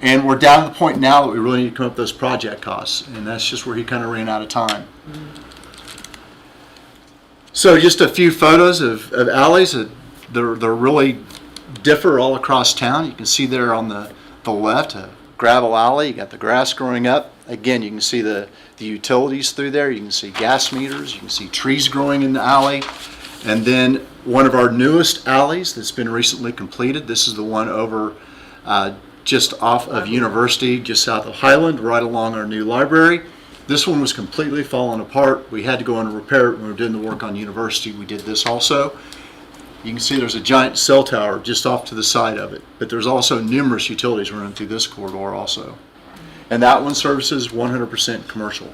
Speaker 11: And we're down to the point now that we really need to come up with those project costs. And that's just where he kind of ran out of time. So just a few photos of alleys. They're really differ all across town. You can see there on the left, a gravel alley. You got the grass growing up. Again, you can see the utilities through there. You can see gas meters. You can see trees growing in the alley. And then one of our newest alleys that's been recently completed. This is the one over just off of University, just south of Highland, right along our new library. This one was completely falling apart. We had to go in and repair it when we were doing the work on University. We did this also. You can see there's a giant cell tower just off to the side of it, but there's also numerous utilities running through this corridor also. And that one services 100% commercial.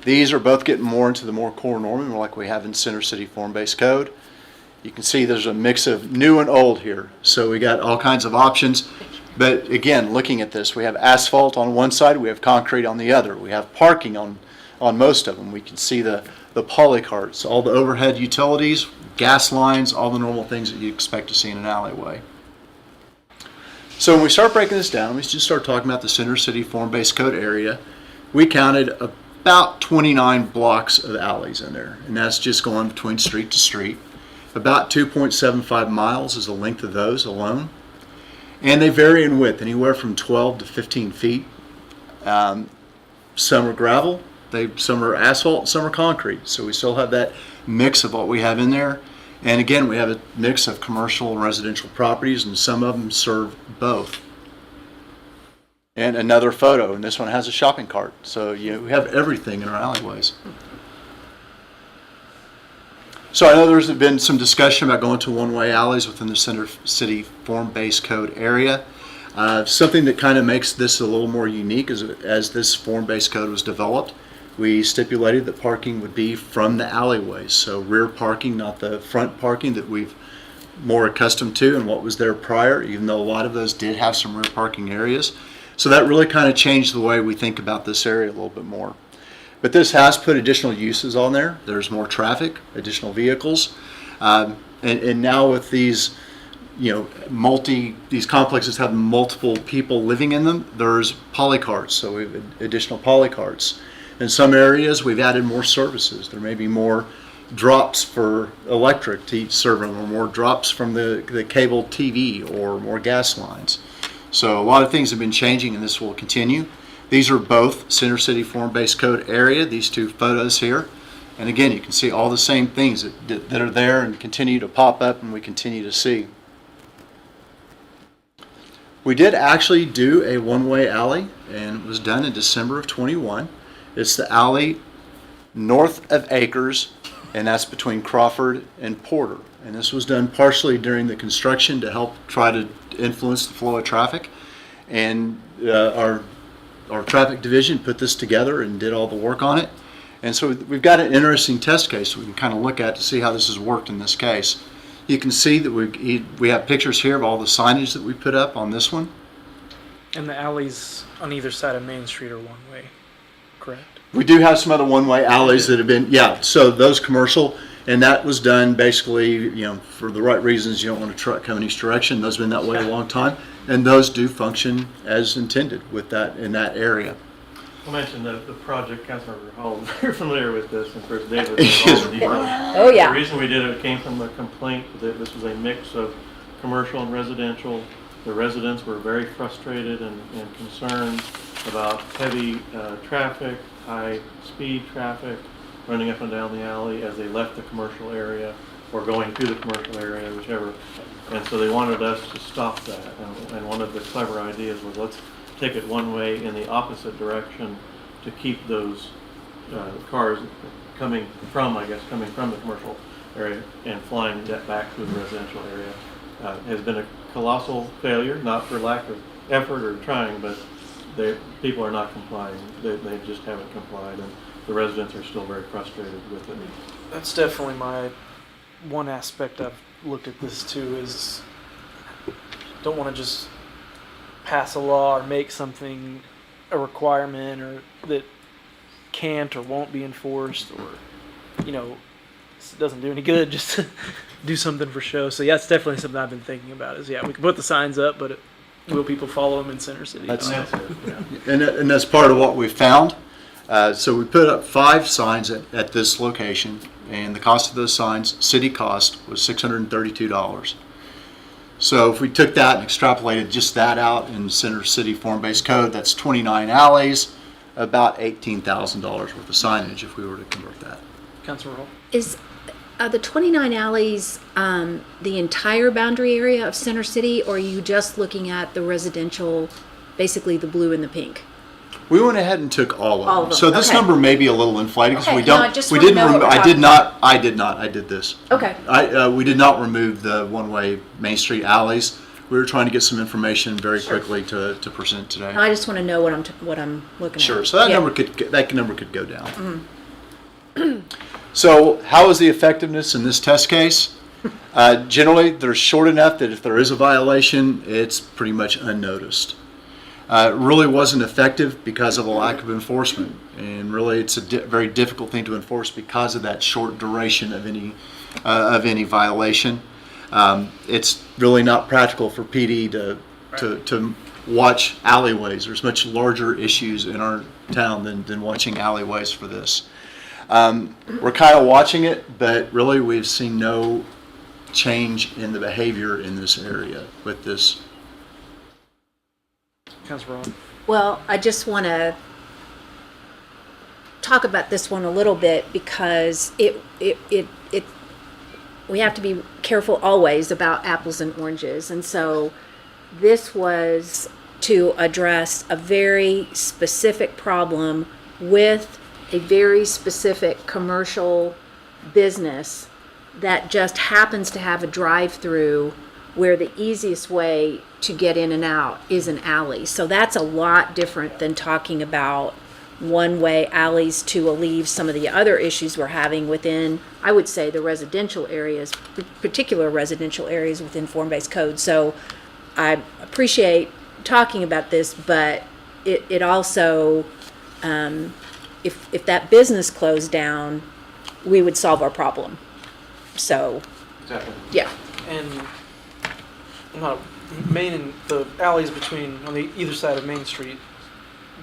Speaker 11: These are both getting more into the more core Norman, like we have in Center City form-based code. You can see there's a mix of new and old here. So we got all kinds of options. But again, looking at this, we have asphalt on one side, we have concrete on the other. We have parking on most of them. We can see the polycarts, all the overhead utilities, gas lines, all the normal things that you expect to see in an alleyway. So when we start breaking this down, we just start talking about the Center City form-based code area. We counted about 29 blocks of alleys in there, and that's just going between street to street. About 2.75 miles is the length of those alone. And they vary in width, anywhere from 12 to 15 feet. some are gravel, some are asphalt, some are concrete. So we still have that mix of what we have in there. And again, we have a mix of commercial and residential properties, and some of them serve both. And another photo, and this one has a shopping cart. So we have everything in our alleyways. So I know there's been some discussion about going to one-way alleys within the Center City form-based code area. Something that kind of makes this a little more unique is as this form-based code was developed, we stipulated that parking would be from the alleyways. So rear parking, not the front parking that we've more accustomed to and what was there prior, even though a lot of those did have some rear parking areas. So that really kind of changed the way we think about this area a little bit more. But this has put additional uses on there. There's more traffic, additional vehicles. And now with these, these complexes have multiple people living in them, there's polycarts. So we have additional polycarts. In some areas, we've added more services. There may be more drops for electric to each server, or more drops from the cable TV, or more gas lines. So a lot of things have been changing, and this will continue. These are both Center City form-based code area, these two photos here. And again, you can see all the same things that are there and continue to pop up, and we continue to see. We did actually do a one-way alley, and it was done in December of 21. It's the alley north of Acres, and that's between Crawford and Porter. And this was done partially during the construction to help try to influence the flow of traffic. And our traffic division put this together and did all the work on it. And so we've got an interesting test case we can kind of look at to see how this has worked in this case. You can see that we have pictures here of all the signage that we put up on this one.
Speaker 1: And the alleys on either side of Main Street are one way, correct?
Speaker 11: We do have some other one-way alleys that have been, so those commercial, and that was done basically, for the right reasons. You don't want a truck coming each direction. Those have been that way a long time, and those do function as intended with that in that area.
Speaker 7: I mentioned the project, Councilmember Hall is very familiar with this, and of course David was involved in detail.
Speaker 3: Oh, yeah.
Speaker 7: The reason we did it came from the complaint that this was a mix of commercial and residential. The residents were very frustrated and concerned about heavy traffic, high speed traffic running up and down the alley as they left the commercial area or going to the commercial area, whichever. And so they wanted us to stop that. And one of the clever ideas was, let's take it one way in the opposite direction to keep those cars coming from the commercial area and flying that back to the residential area. Has been a colossal failure, not for lack of effort or trying, but people are not complying. They just haven't complied, and the residents are still very frustrated with it.
Speaker 1: That's definitely my one aspect I've looked at this too, is don't want to just pass a law or make something a requirement or that can't or won't be enforced, or it doesn't do any good just to do something for show. So yeah, it's definitely something I've been thinking about, is we can put the signs up, but will people follow them in Center City?
Speaker 11: And that's part of what we found. So we put up 5 signs at this location, and the cost of those signs, city cost, was $632. So if we took that and extrapolated just that out in Center City form-based code, that's 29 alleys, about $18,000 worth of signage if we were to convert that.
Speaker 1: Councilor Hall?
Speaker 3: Is the 29 alleys the entire boundary area of Center City, or are you just looking at the residential, basically the blue and the pink?
Speaker 11: We went ahead and took all
Speaker 3: All
Speaker 11: of
Speaker 3: of
Speaker 11: them.
Speaker 3: them,
Speaker 11: So this
Speaker 3: okay.
Speaker 11: number may be a little inflated because
Speaker 3: Okay,
Speaker 11: we
Speaker 3: no,
Speaker 11: don't.
Speaker 3: I just
Speaker 11: we
Speaker 3: wanna
Speaker 11: didn't.
Speaker 3: know what we're
Speaker 11: I did
Speaker 3: talking
Speaker 11: not. I did not. I did this.
Speaker 3: Okay.
Speaker 11: We did not remove the one-way Main Street alleys. We were trying to get some information very quickly to present today.
Speaker 3: I just want to know what I'm looking at.
Speaker 11: Sure. So that
Speaker 3: Yeah.
Speaker 11: number could go down. So how is the effectiveness in this test case? Generally, they're short enough that if there is a violation, it's pretty much unnoticed. It really wasn't effective because of a lack of enforcement, and really it's a very difficult thing to enforce because of that short duration of any violation. It's really not practical for PD to watch alleyways. There's much larger issues in our town than watching alleyways for this. We're kind of watching it, but really we've seen no change in the behavior in this area with this.
Speaker 1: Councilor Hall?
Speaker 3: Well, I just want to talk about this one a little bit because we have to be careful always about apples and oranges. And so this was to address a very specific problem with a very specific commercial business that just happens to have a drive-through where the easiest way to get in and out is an alley. So that's a lot different than talking about one-way alleys to alleviate some of the other issues we're having within, I would say, the residential areas, particular residential areas within form-based code. So I appreciate talking about this, but it also, if that business closed down, we would solve our problem. So,
Speaker 7: Exactly.
Speaker 3: yeah.
Speaker 1: And not Main and the alleys between on the either side of Main Street,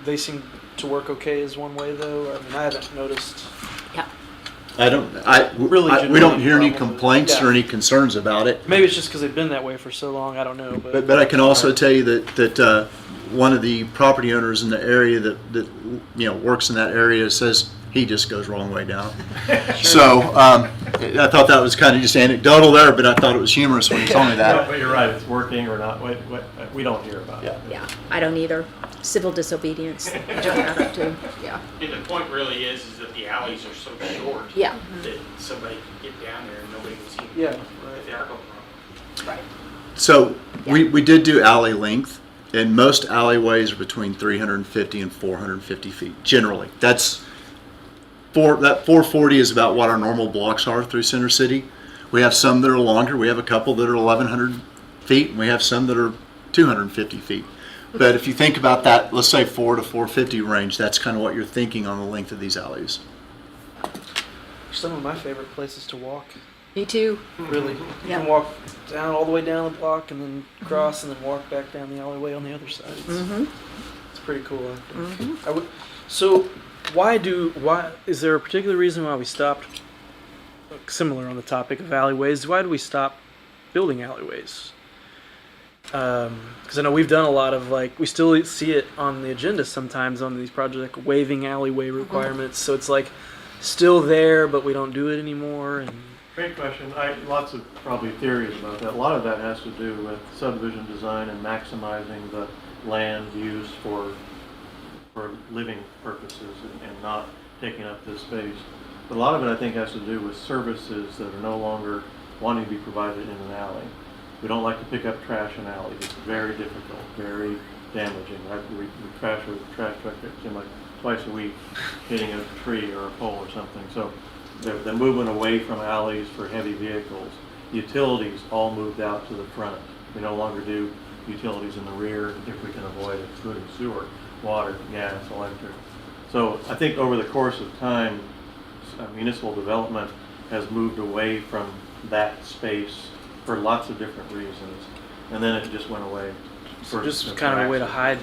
Speaker 1: they seem to work okay as one way though. I mean, I haven't noticed.
Speaker 3: Yeah.
Speaker 11: We
Speaker 1: Really
Speaker 11: don't hear any
Speaker 1: genuine problem.
Speaker 11: complaints or
Speaker 1: Yeah.
Speaker 11: any concerns about it.
Speaker 1: Maybe it's just because they've been that way for so long. I don't know,
Speaker 11: But I can also tell you that one of the property owners in the area that works in that area says he just goes wrong way down. So I thought that was kind of just anecdotal there, but I thought it was humorous when you told me
Speaker 7: No,
Speaker 11: that.
Speaker 7: but you're right, it's working or not, we don't hear about it.
Speaker 3: Yeah, I don't either. Civil disobedience. Yeah.
Speaker 12: And the point really is that the alleys are so short.
Speaker 3: Yeah.
Speaker 12: That somebody could get down there and nobody would see them.
Speaker 1: Yeah,
Speaker 12: If they are going wrong.
Speaker 3: Right.
Speaker 11: So we did do alley length, and most alleyways are between 350 and 450 feet, generally. That 440 is about what our normal blocks are through Center City. We have some that are longer. We have a couple that are 1,100 feet, and we have some that are 250 feet. But if you think about that, let's say 4 to 450 range, that's kind of what you're thinking on the length of these alleys.
Speaker 1: some of my favorite places to walk.
Speaker 3: Me too.
Speaker 1: Really, you
Speaker 3: Yeah.
Speaker 1: can walk down all the way down the block and then cross and then walk back down the alleyway on the other side. It's pretty cool. I think. So, why is there a particular reason why we stopped? Similar on the topic of alleyways. Why do we stop building alleyways? Because I know we've done a lot of we still see it on the agenda sometimes on these projects, like waiving alleyway requirements. So it's still there, but we don't do it anymore. And
Speaker 7: Great question. Lots of probably theories about that. A lot of that has to do with subdivision design and maximizing the land use for living purposes and not taking up this space. But a lot of it, I think, has to do with services that are no longer wanting to be provided in an alley. We don't like to pick up trash in alleys. It's very difficult, very damaging. We trash with a trash truck, it seems like twice a week, hitting a tree or a pole or something. So the movement away from alleys for heavy vehicles. Utilities all moved out to the front. We no longer do utilities in the rear if we can avoid it, including sewer, water, gas, electric. So I think over the course of time, municipal development has moved away from that space for lots of different reasons, and then it just went away.
Speaker 1: so just kind of a way to hide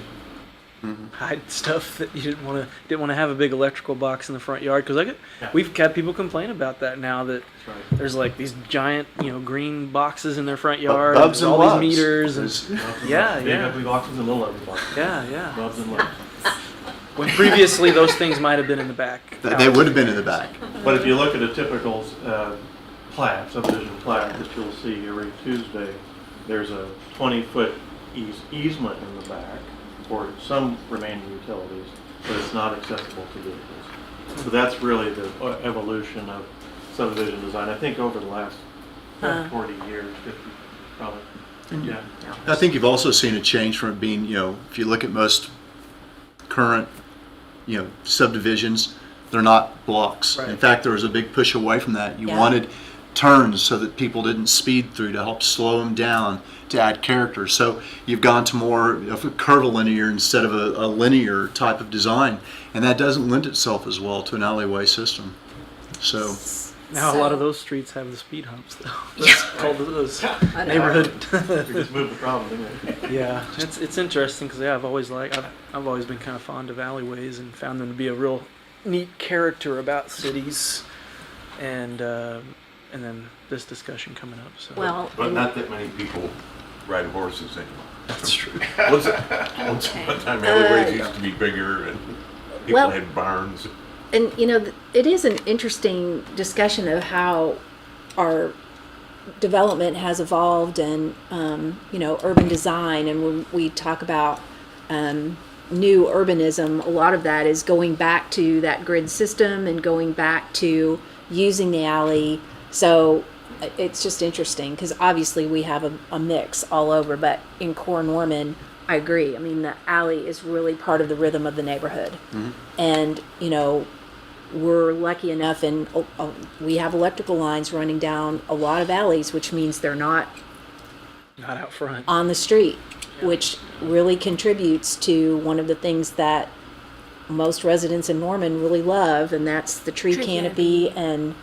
Speaker 1: stuff that you didn't want to have a big electrical box in the front yard. Because we've had people complain about that now that there's these giant green boxes in their front yard.
Speaker 11: Bubs and
Speaker 1: all
Speaker 11: loves.
Speaker 1: these meters and
Speaker 7: Big ugly boxes and little ugly boxes.
Speaker 1: yeah.
Speaker 7: Bubs and loves.
Speaker 1: When previously those things might have been in the back.
Speaker 11: They would have been in the back.
Speaker 7: But if you look at a typical subdivision plat that you'll see every Tuesday, there's a 20-foot easement in the back for some remaining utilities, but it's not accessible to vehicles. So that's really the evolution of subdivision design, I think, over the last 40 years, 50 probably. Yeah.
Speaker 11: I think you've also seen a change from it being, if you look at most current, subdivisions, they're not blocks.
Speaker 1: Right.
Speaker 11: In fact, there was a big push away from that. You
Speaker 3: Yeah.
Speaker 11: wanted turns so that people didn't speed through to help slow them down, to add character. So you've gone to more of a curvilinear instead of a linear type of design, and that doesn't lend itself as well to an alleyway system. So
Speaker 1: Now a lot of those streets have the speed humps though. That's called those neighborhood.
Speaker 7: We just moved the problem, didn't we?
Speaker 1: Yeah, it's interesting because I've always been kind of fond of alleyways and found them to be a real neat character about cities, and then this discussion coming up. So
Speaker 3: Well,
Speaker 13: But not that many people ride horses anymore.
Speaker 1: that's true.
Speaker 13: Once upon a time, alleyways used to be bigger and people
Speaker 3: Well-
Speaker 13: had barns.
Speaker 3: And, you know, it is an interesting discussion of how our development has evolved and, you know, urban design. And when we talk about new urbanism, a lot of that is going back to that grid system and going back to using the alley. So it's just interesting because obviously we have a mix all over, but in core Norman, I agree. I mean, the alley is really part of the rhythm of the neighborhood.
Speaker 11: Mm-hmm.
Speaker 3: And, you know, we're lucky enough and we have electrical lines running down a lot of alleys, which means they're not
Speaker 1: out front.
Speaker 3: on the street, which really contributes to one of the things that most residents in Norman really love, and that's the tree canopy and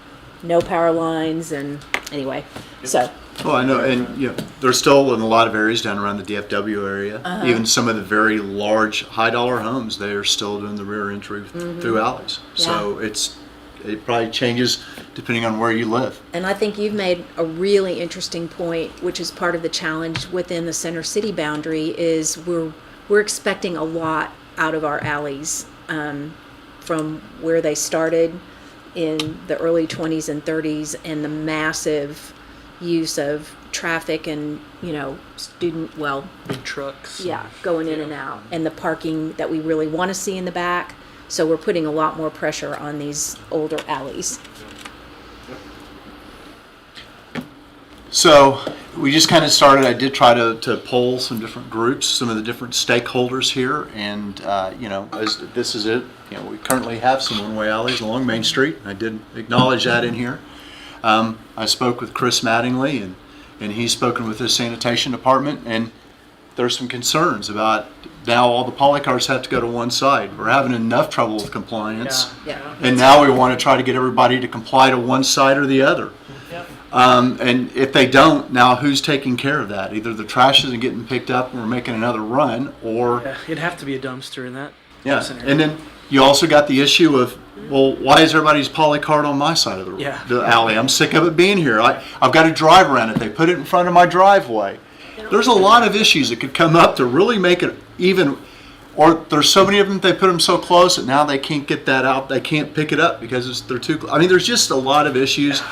Speaker 3: no power lines. And anyway, so.
Speaker 11: Well, I know, and you know, there's still in a lot of areas down around the DFW area, even some of the very large, high-dollar homes, they are still doing the rear entry through alleys. So it probably changes depending on where you live.
Speaker 3: And I think you've made a really interesting point, which is part of the challenge within the center city boundary, is we're expecting a lot out of our alleys from where they started in the early 20s and 30s and the massive use of traffic and, you know,
Speaker 1: Big trucks.
Speaker 3: going in and out, and the parking that we really want to see in the back. So we're putting a lot more pressure on these older alleys.
Speaker 11: So we just kind of started, I did try to poll some different groups, some of the different stakeholders here, and you know, as this is it, you know, we currently have some one-way alleys along Main Street. I did acknowledge that in here. I spoke with Chris Mattingly, and he's spoken with his sanitation department, and there's some concerns about now all the polycars have to go to one side. We're having enough trouble with compliance, and now we want to try to get everybody to comply to one side or the other. And if they don't, now who's taking care of that? Either the trash isn't getting picked up and we're making another run, or
Speaker 1: It'd have to be a dumpster in that. scenario.
Speaker 11: And then you also got the issue of, well, why is everybody's polycard on my side of the alley? I'm sick of it being here. I've got to drive around it. They put it in front of my driveway. There's a lot of issues that could come up to really make it even, or there's so many of them, they put them so close that now they can't get that out. They can't pick it up because they're too close. I mean, there's just a lot of issues.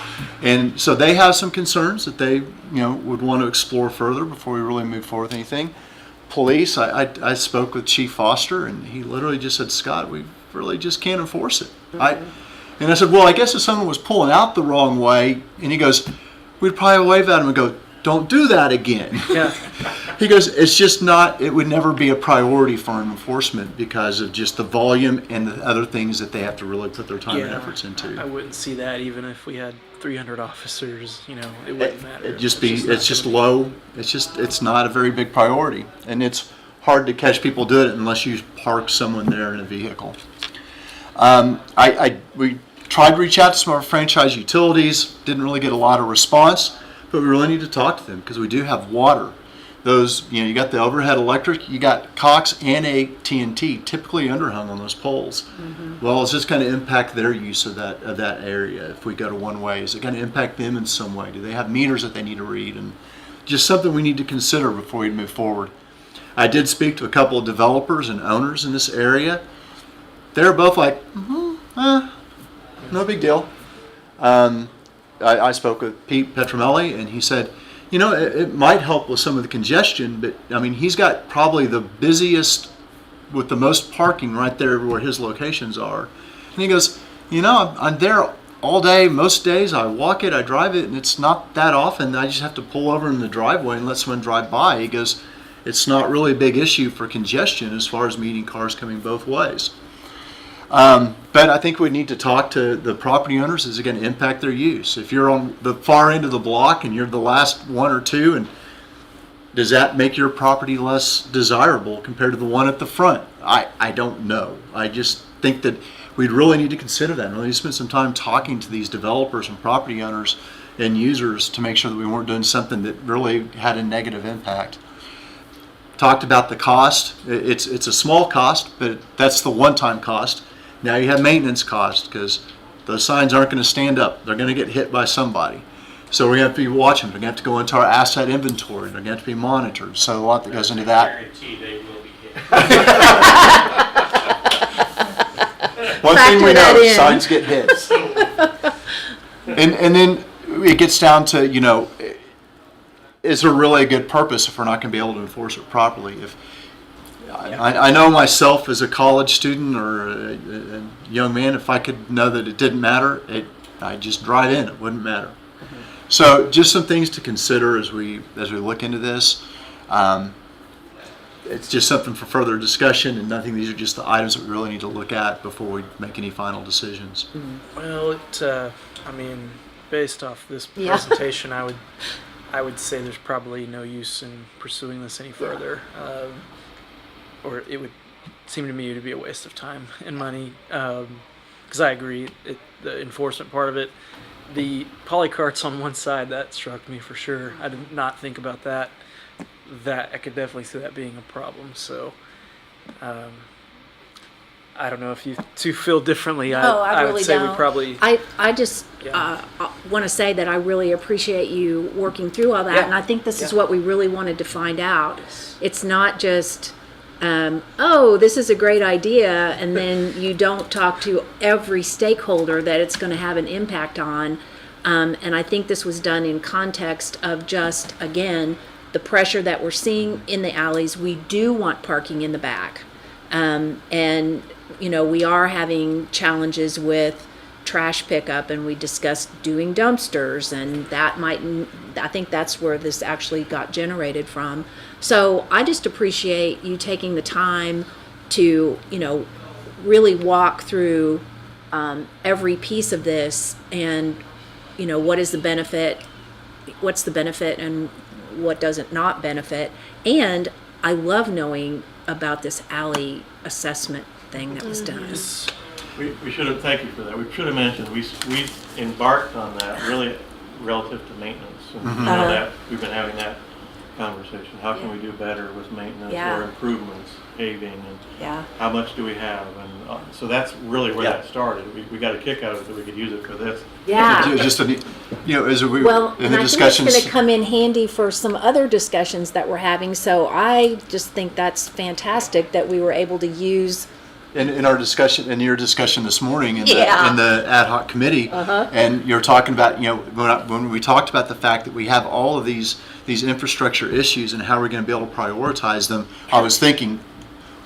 Speaker 11: And so they have some concerns that they, would want to explore further before we really move forward with anything. Police, I spoke with Chief Foster, and he literally just said, Scott, we really just can't enforce it. And I said, well, I guess if someone was pulling out the wrong way, and he goes, we'd probably wave at him and go, don't do that again.
Speaker 1: Yeah.
Speaker 11: He goes, it's just not, it would never be a priority for enforcement because of just the volume and the other things that they have to really put their time and efforts into.
Speaker 1: I wouldn't see that even if we had 300 officers, it wouldn't matter.
Speaker 11: It's just low. It's not a very big priority. And it's hard to catch people doing it unless you park someone there in a vehicle. We tried to reach out to some of our franchise utilities, didn't really get a lot of response, but we really need to talk to them because we do have water. Those, you got the overhead electric, you got Cox and AT&T typically underhung on those poles. Mm-hmm. Well, it's just going to impact their use of that area if we go to one way. Is it going to impact them in some way? Do they have meters that they need to read? And just something we need to consider before we move forward. I did speak to a couple of developers and owners in this area. They're both like, no big deal. I spoke with Pete Petromelli, and he said, it might help with some of the congestion, but I mean, he's got probably the busiest with the most parking right there where his locations are. And he goes, I'm there all day, most days. I walk it, I drive it, and it's not that often. I just have to pull over in the driveway and let someone drive by. He goes, it's not really a big issue for congestion as far as meeting cars coming both ways. But I think we need to talk to the property owners. Is it going to impact their use? If you're on the far end of the block and you're the last one or two, and does that make your property less desirable compared to the one at the front? I don't know. I just think that we'd really need to consider that and really spend some time talking to these developers and property owners and users to make sure that we weren't doing something that really had a negative impact. Talked about the cost. It's a small cost, but that's the one-time cost. Now you have maintenance costs because those signs aren't going to stand up. They're going to get hit by somebody. So we have to be watching. We're going to have to go into our asset inventory. They're going to have to be monitored. So a lot that goes into that.
Speaker 12: I guarantee they will be hit.
Speaker 11: One thing
Speaker 3: factor
Speaker 11: we
Speaker 3: that
Speaker 11: know,
Speaker 3: in.
Speaker 11: signs get hit. And then it gets down to, is there really a good purpose if we're not going to be able to enforce it properly? If I know myself as a college student or a young man, if I could know that it didn't matter, I'd just drive in. It wouldn't matter. So just some things to consider as we look into this. It's just something for further discussion, and I think these are just the items that we really need to look at before we make any final decisions.
Speaker 1: Well, based off this
Speaker 3: Yeah.
Speaker 1: presentation, I would say there's probably no use in pursuing this any further, or it would seem to me to be a waste of time and money. Because I agree, the enforcement part of it, the polycarts on one side, that struck me for sure. I did not think about that. That I could definitely see that being a problem. So, I don't know if you two feel differently.
Speaker 3: I really
Speaker 1: would say
Speaker 3: don't.
Speaker 1: we probably.
Speaker 3: I just
Speaker 1: Yeah.
Speaker 3: want to say that I really appreciate you working through all that,
Speaker 1: Yeah.
Speaker 3: and I think this is
Speaker 1: Yeah.
Speaker 3: what we really wanted to find out. It's not just, oh, this is a great idea, and then you don't talk to every stakeholder that it's going to have an impact on. And I think this was done in context of just, again, the pressure that we're seeing in the alleys. We do want parking in the back. And, we are having challenges with trash pickup, and we discussed doing dumpsters, and I think that's where this actually got generated from. So I just appreciate you taking the time to, really walk through every piece of this, and, what's the benefit and what doesn't not benefit. And I love knowing about this alley assessment thing that was done.
Speaker 7: We should have, thank you for that. We should have mentioned, we embarked on that really relative to maintenance. And you know that, we've been having that conversation. How can we do better with maintenance
Speaker 3: Yeah.
Speaker 7: or improvements, paving, and
Speaker 3: Yeah.
Speaker 7: how much do we have? And so that's really where
Speaker 11: Yeah.
Speaker 7: that started. We got a kick out of it that we could use it for this.
Speaker 3: Yeah.
Speaker 11: Just, as we,
Speaker 3: Well,
Speaker 11: in
Speaker 3: and
Speaker 11: the
Speaker 3: I think it's
Speaker 11: discussions.
Speaker 3: going to come in handy for some other discussions that we're having. So I just think that's fantastic that we were able to use.
Speaker 11: In our discussion, in your discussion this morning in
Speaker 3: Yeah.
Speaker 11: the ad hoc committee, and you're talking about, when we talked about the fact that we have all of these infrastructure issues and how we're going to be able to prioritize them, I was thinking,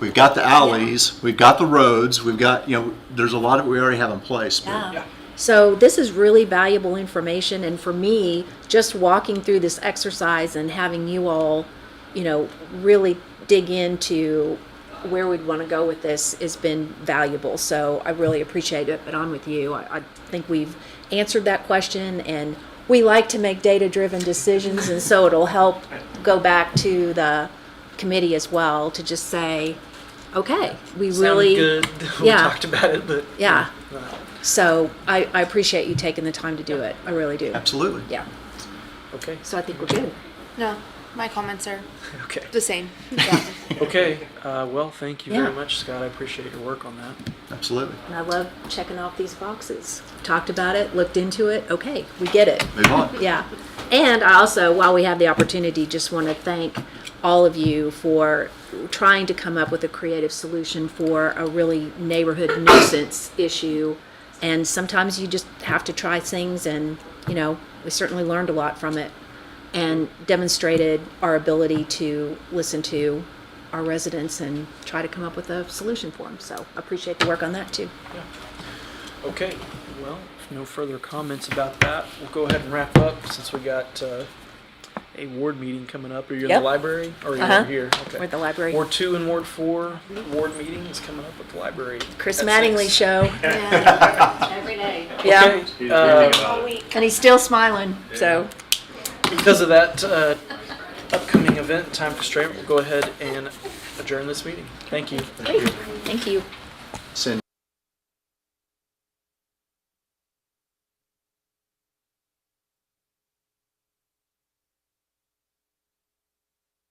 Speaker 11: we've got the alleys, we've got the roads, we've got, there's a lot of we already have in place. But
Speaker 3: So this is really valuable information, and for me, just walking through this exercise and having you all, really dig into where we'd want to go with this has been valuable. So I really appreciate it, but I'm with you. I think we've answered that question, and we like to make data-driven decisions, and so it'll help go back to the committee as well to just say, okay, we really,
Speaker 1: good. We
Speaker 3: Yeah.
Speaker 1: talked about it, but
Speaker 3: yeah. So I appreciate you taking the time to do it. I really do.
Speaker 11: Absolutely.
Speaker 3: Yeah.
Speaker 1: okay,
Speaker 8: Oh.
Speaker 3: So I think we're good.
Speaker 8: No, my comments are
Speaker 1: okay,
Speaker 8: the same.
Speaker 1: okay. Well, thank you
Speaker 3: Yeah.
Speaker 1: very much, Scott. I appreciate your work on that.
Speaker 11: Absolutely.
Speaker 3: And I love checking off these boxes. Talked about it, looked into it. Okay, we get it.
Speaker 11: Move on.
Speaker 3: Yeah. And I also, while we have the opportunity, just want to thank all of you for trying to come up with a creative solution for a really neighborhood nuisance issue. And sometimes you just have to try things, and, we certainly learned a lot from it and demonstrated our ability to listen to our residents and try to come up with a solution for them. So I appreciate the work on that too.
Speaker 1: Okay, well, if no further comments about that, we'll go ahead and wrap up since we got a ward meeting coming up. Are you in
Speaker 3: Yep.
Speaker 1: the library or are you
Speaker 3: Uh-huh.
Speaker 1: over here? Okay.
Speaker 3: We're at the library.
Speaker 1: Ward 2 and Ward 4 ward meeting is coming up at the library.
Speaker 3: Chris
Speaker 1: at
Speaker 3: Mattingly
Speaker 1: 6.
Speaker 3: show.
Speaker 8: Every day.
Speaker 3: Yeah.
Speaker 1: Okay,
Speaker 7: He's dreaming about it.
Speaker 3: And he's still smiling, so.
Speaker 1: because of that upcoming event, time constraint, we'll go ahead and adjourn this meeting. Thank you.
Speaker 3: Thank you.
Speaker 11: Send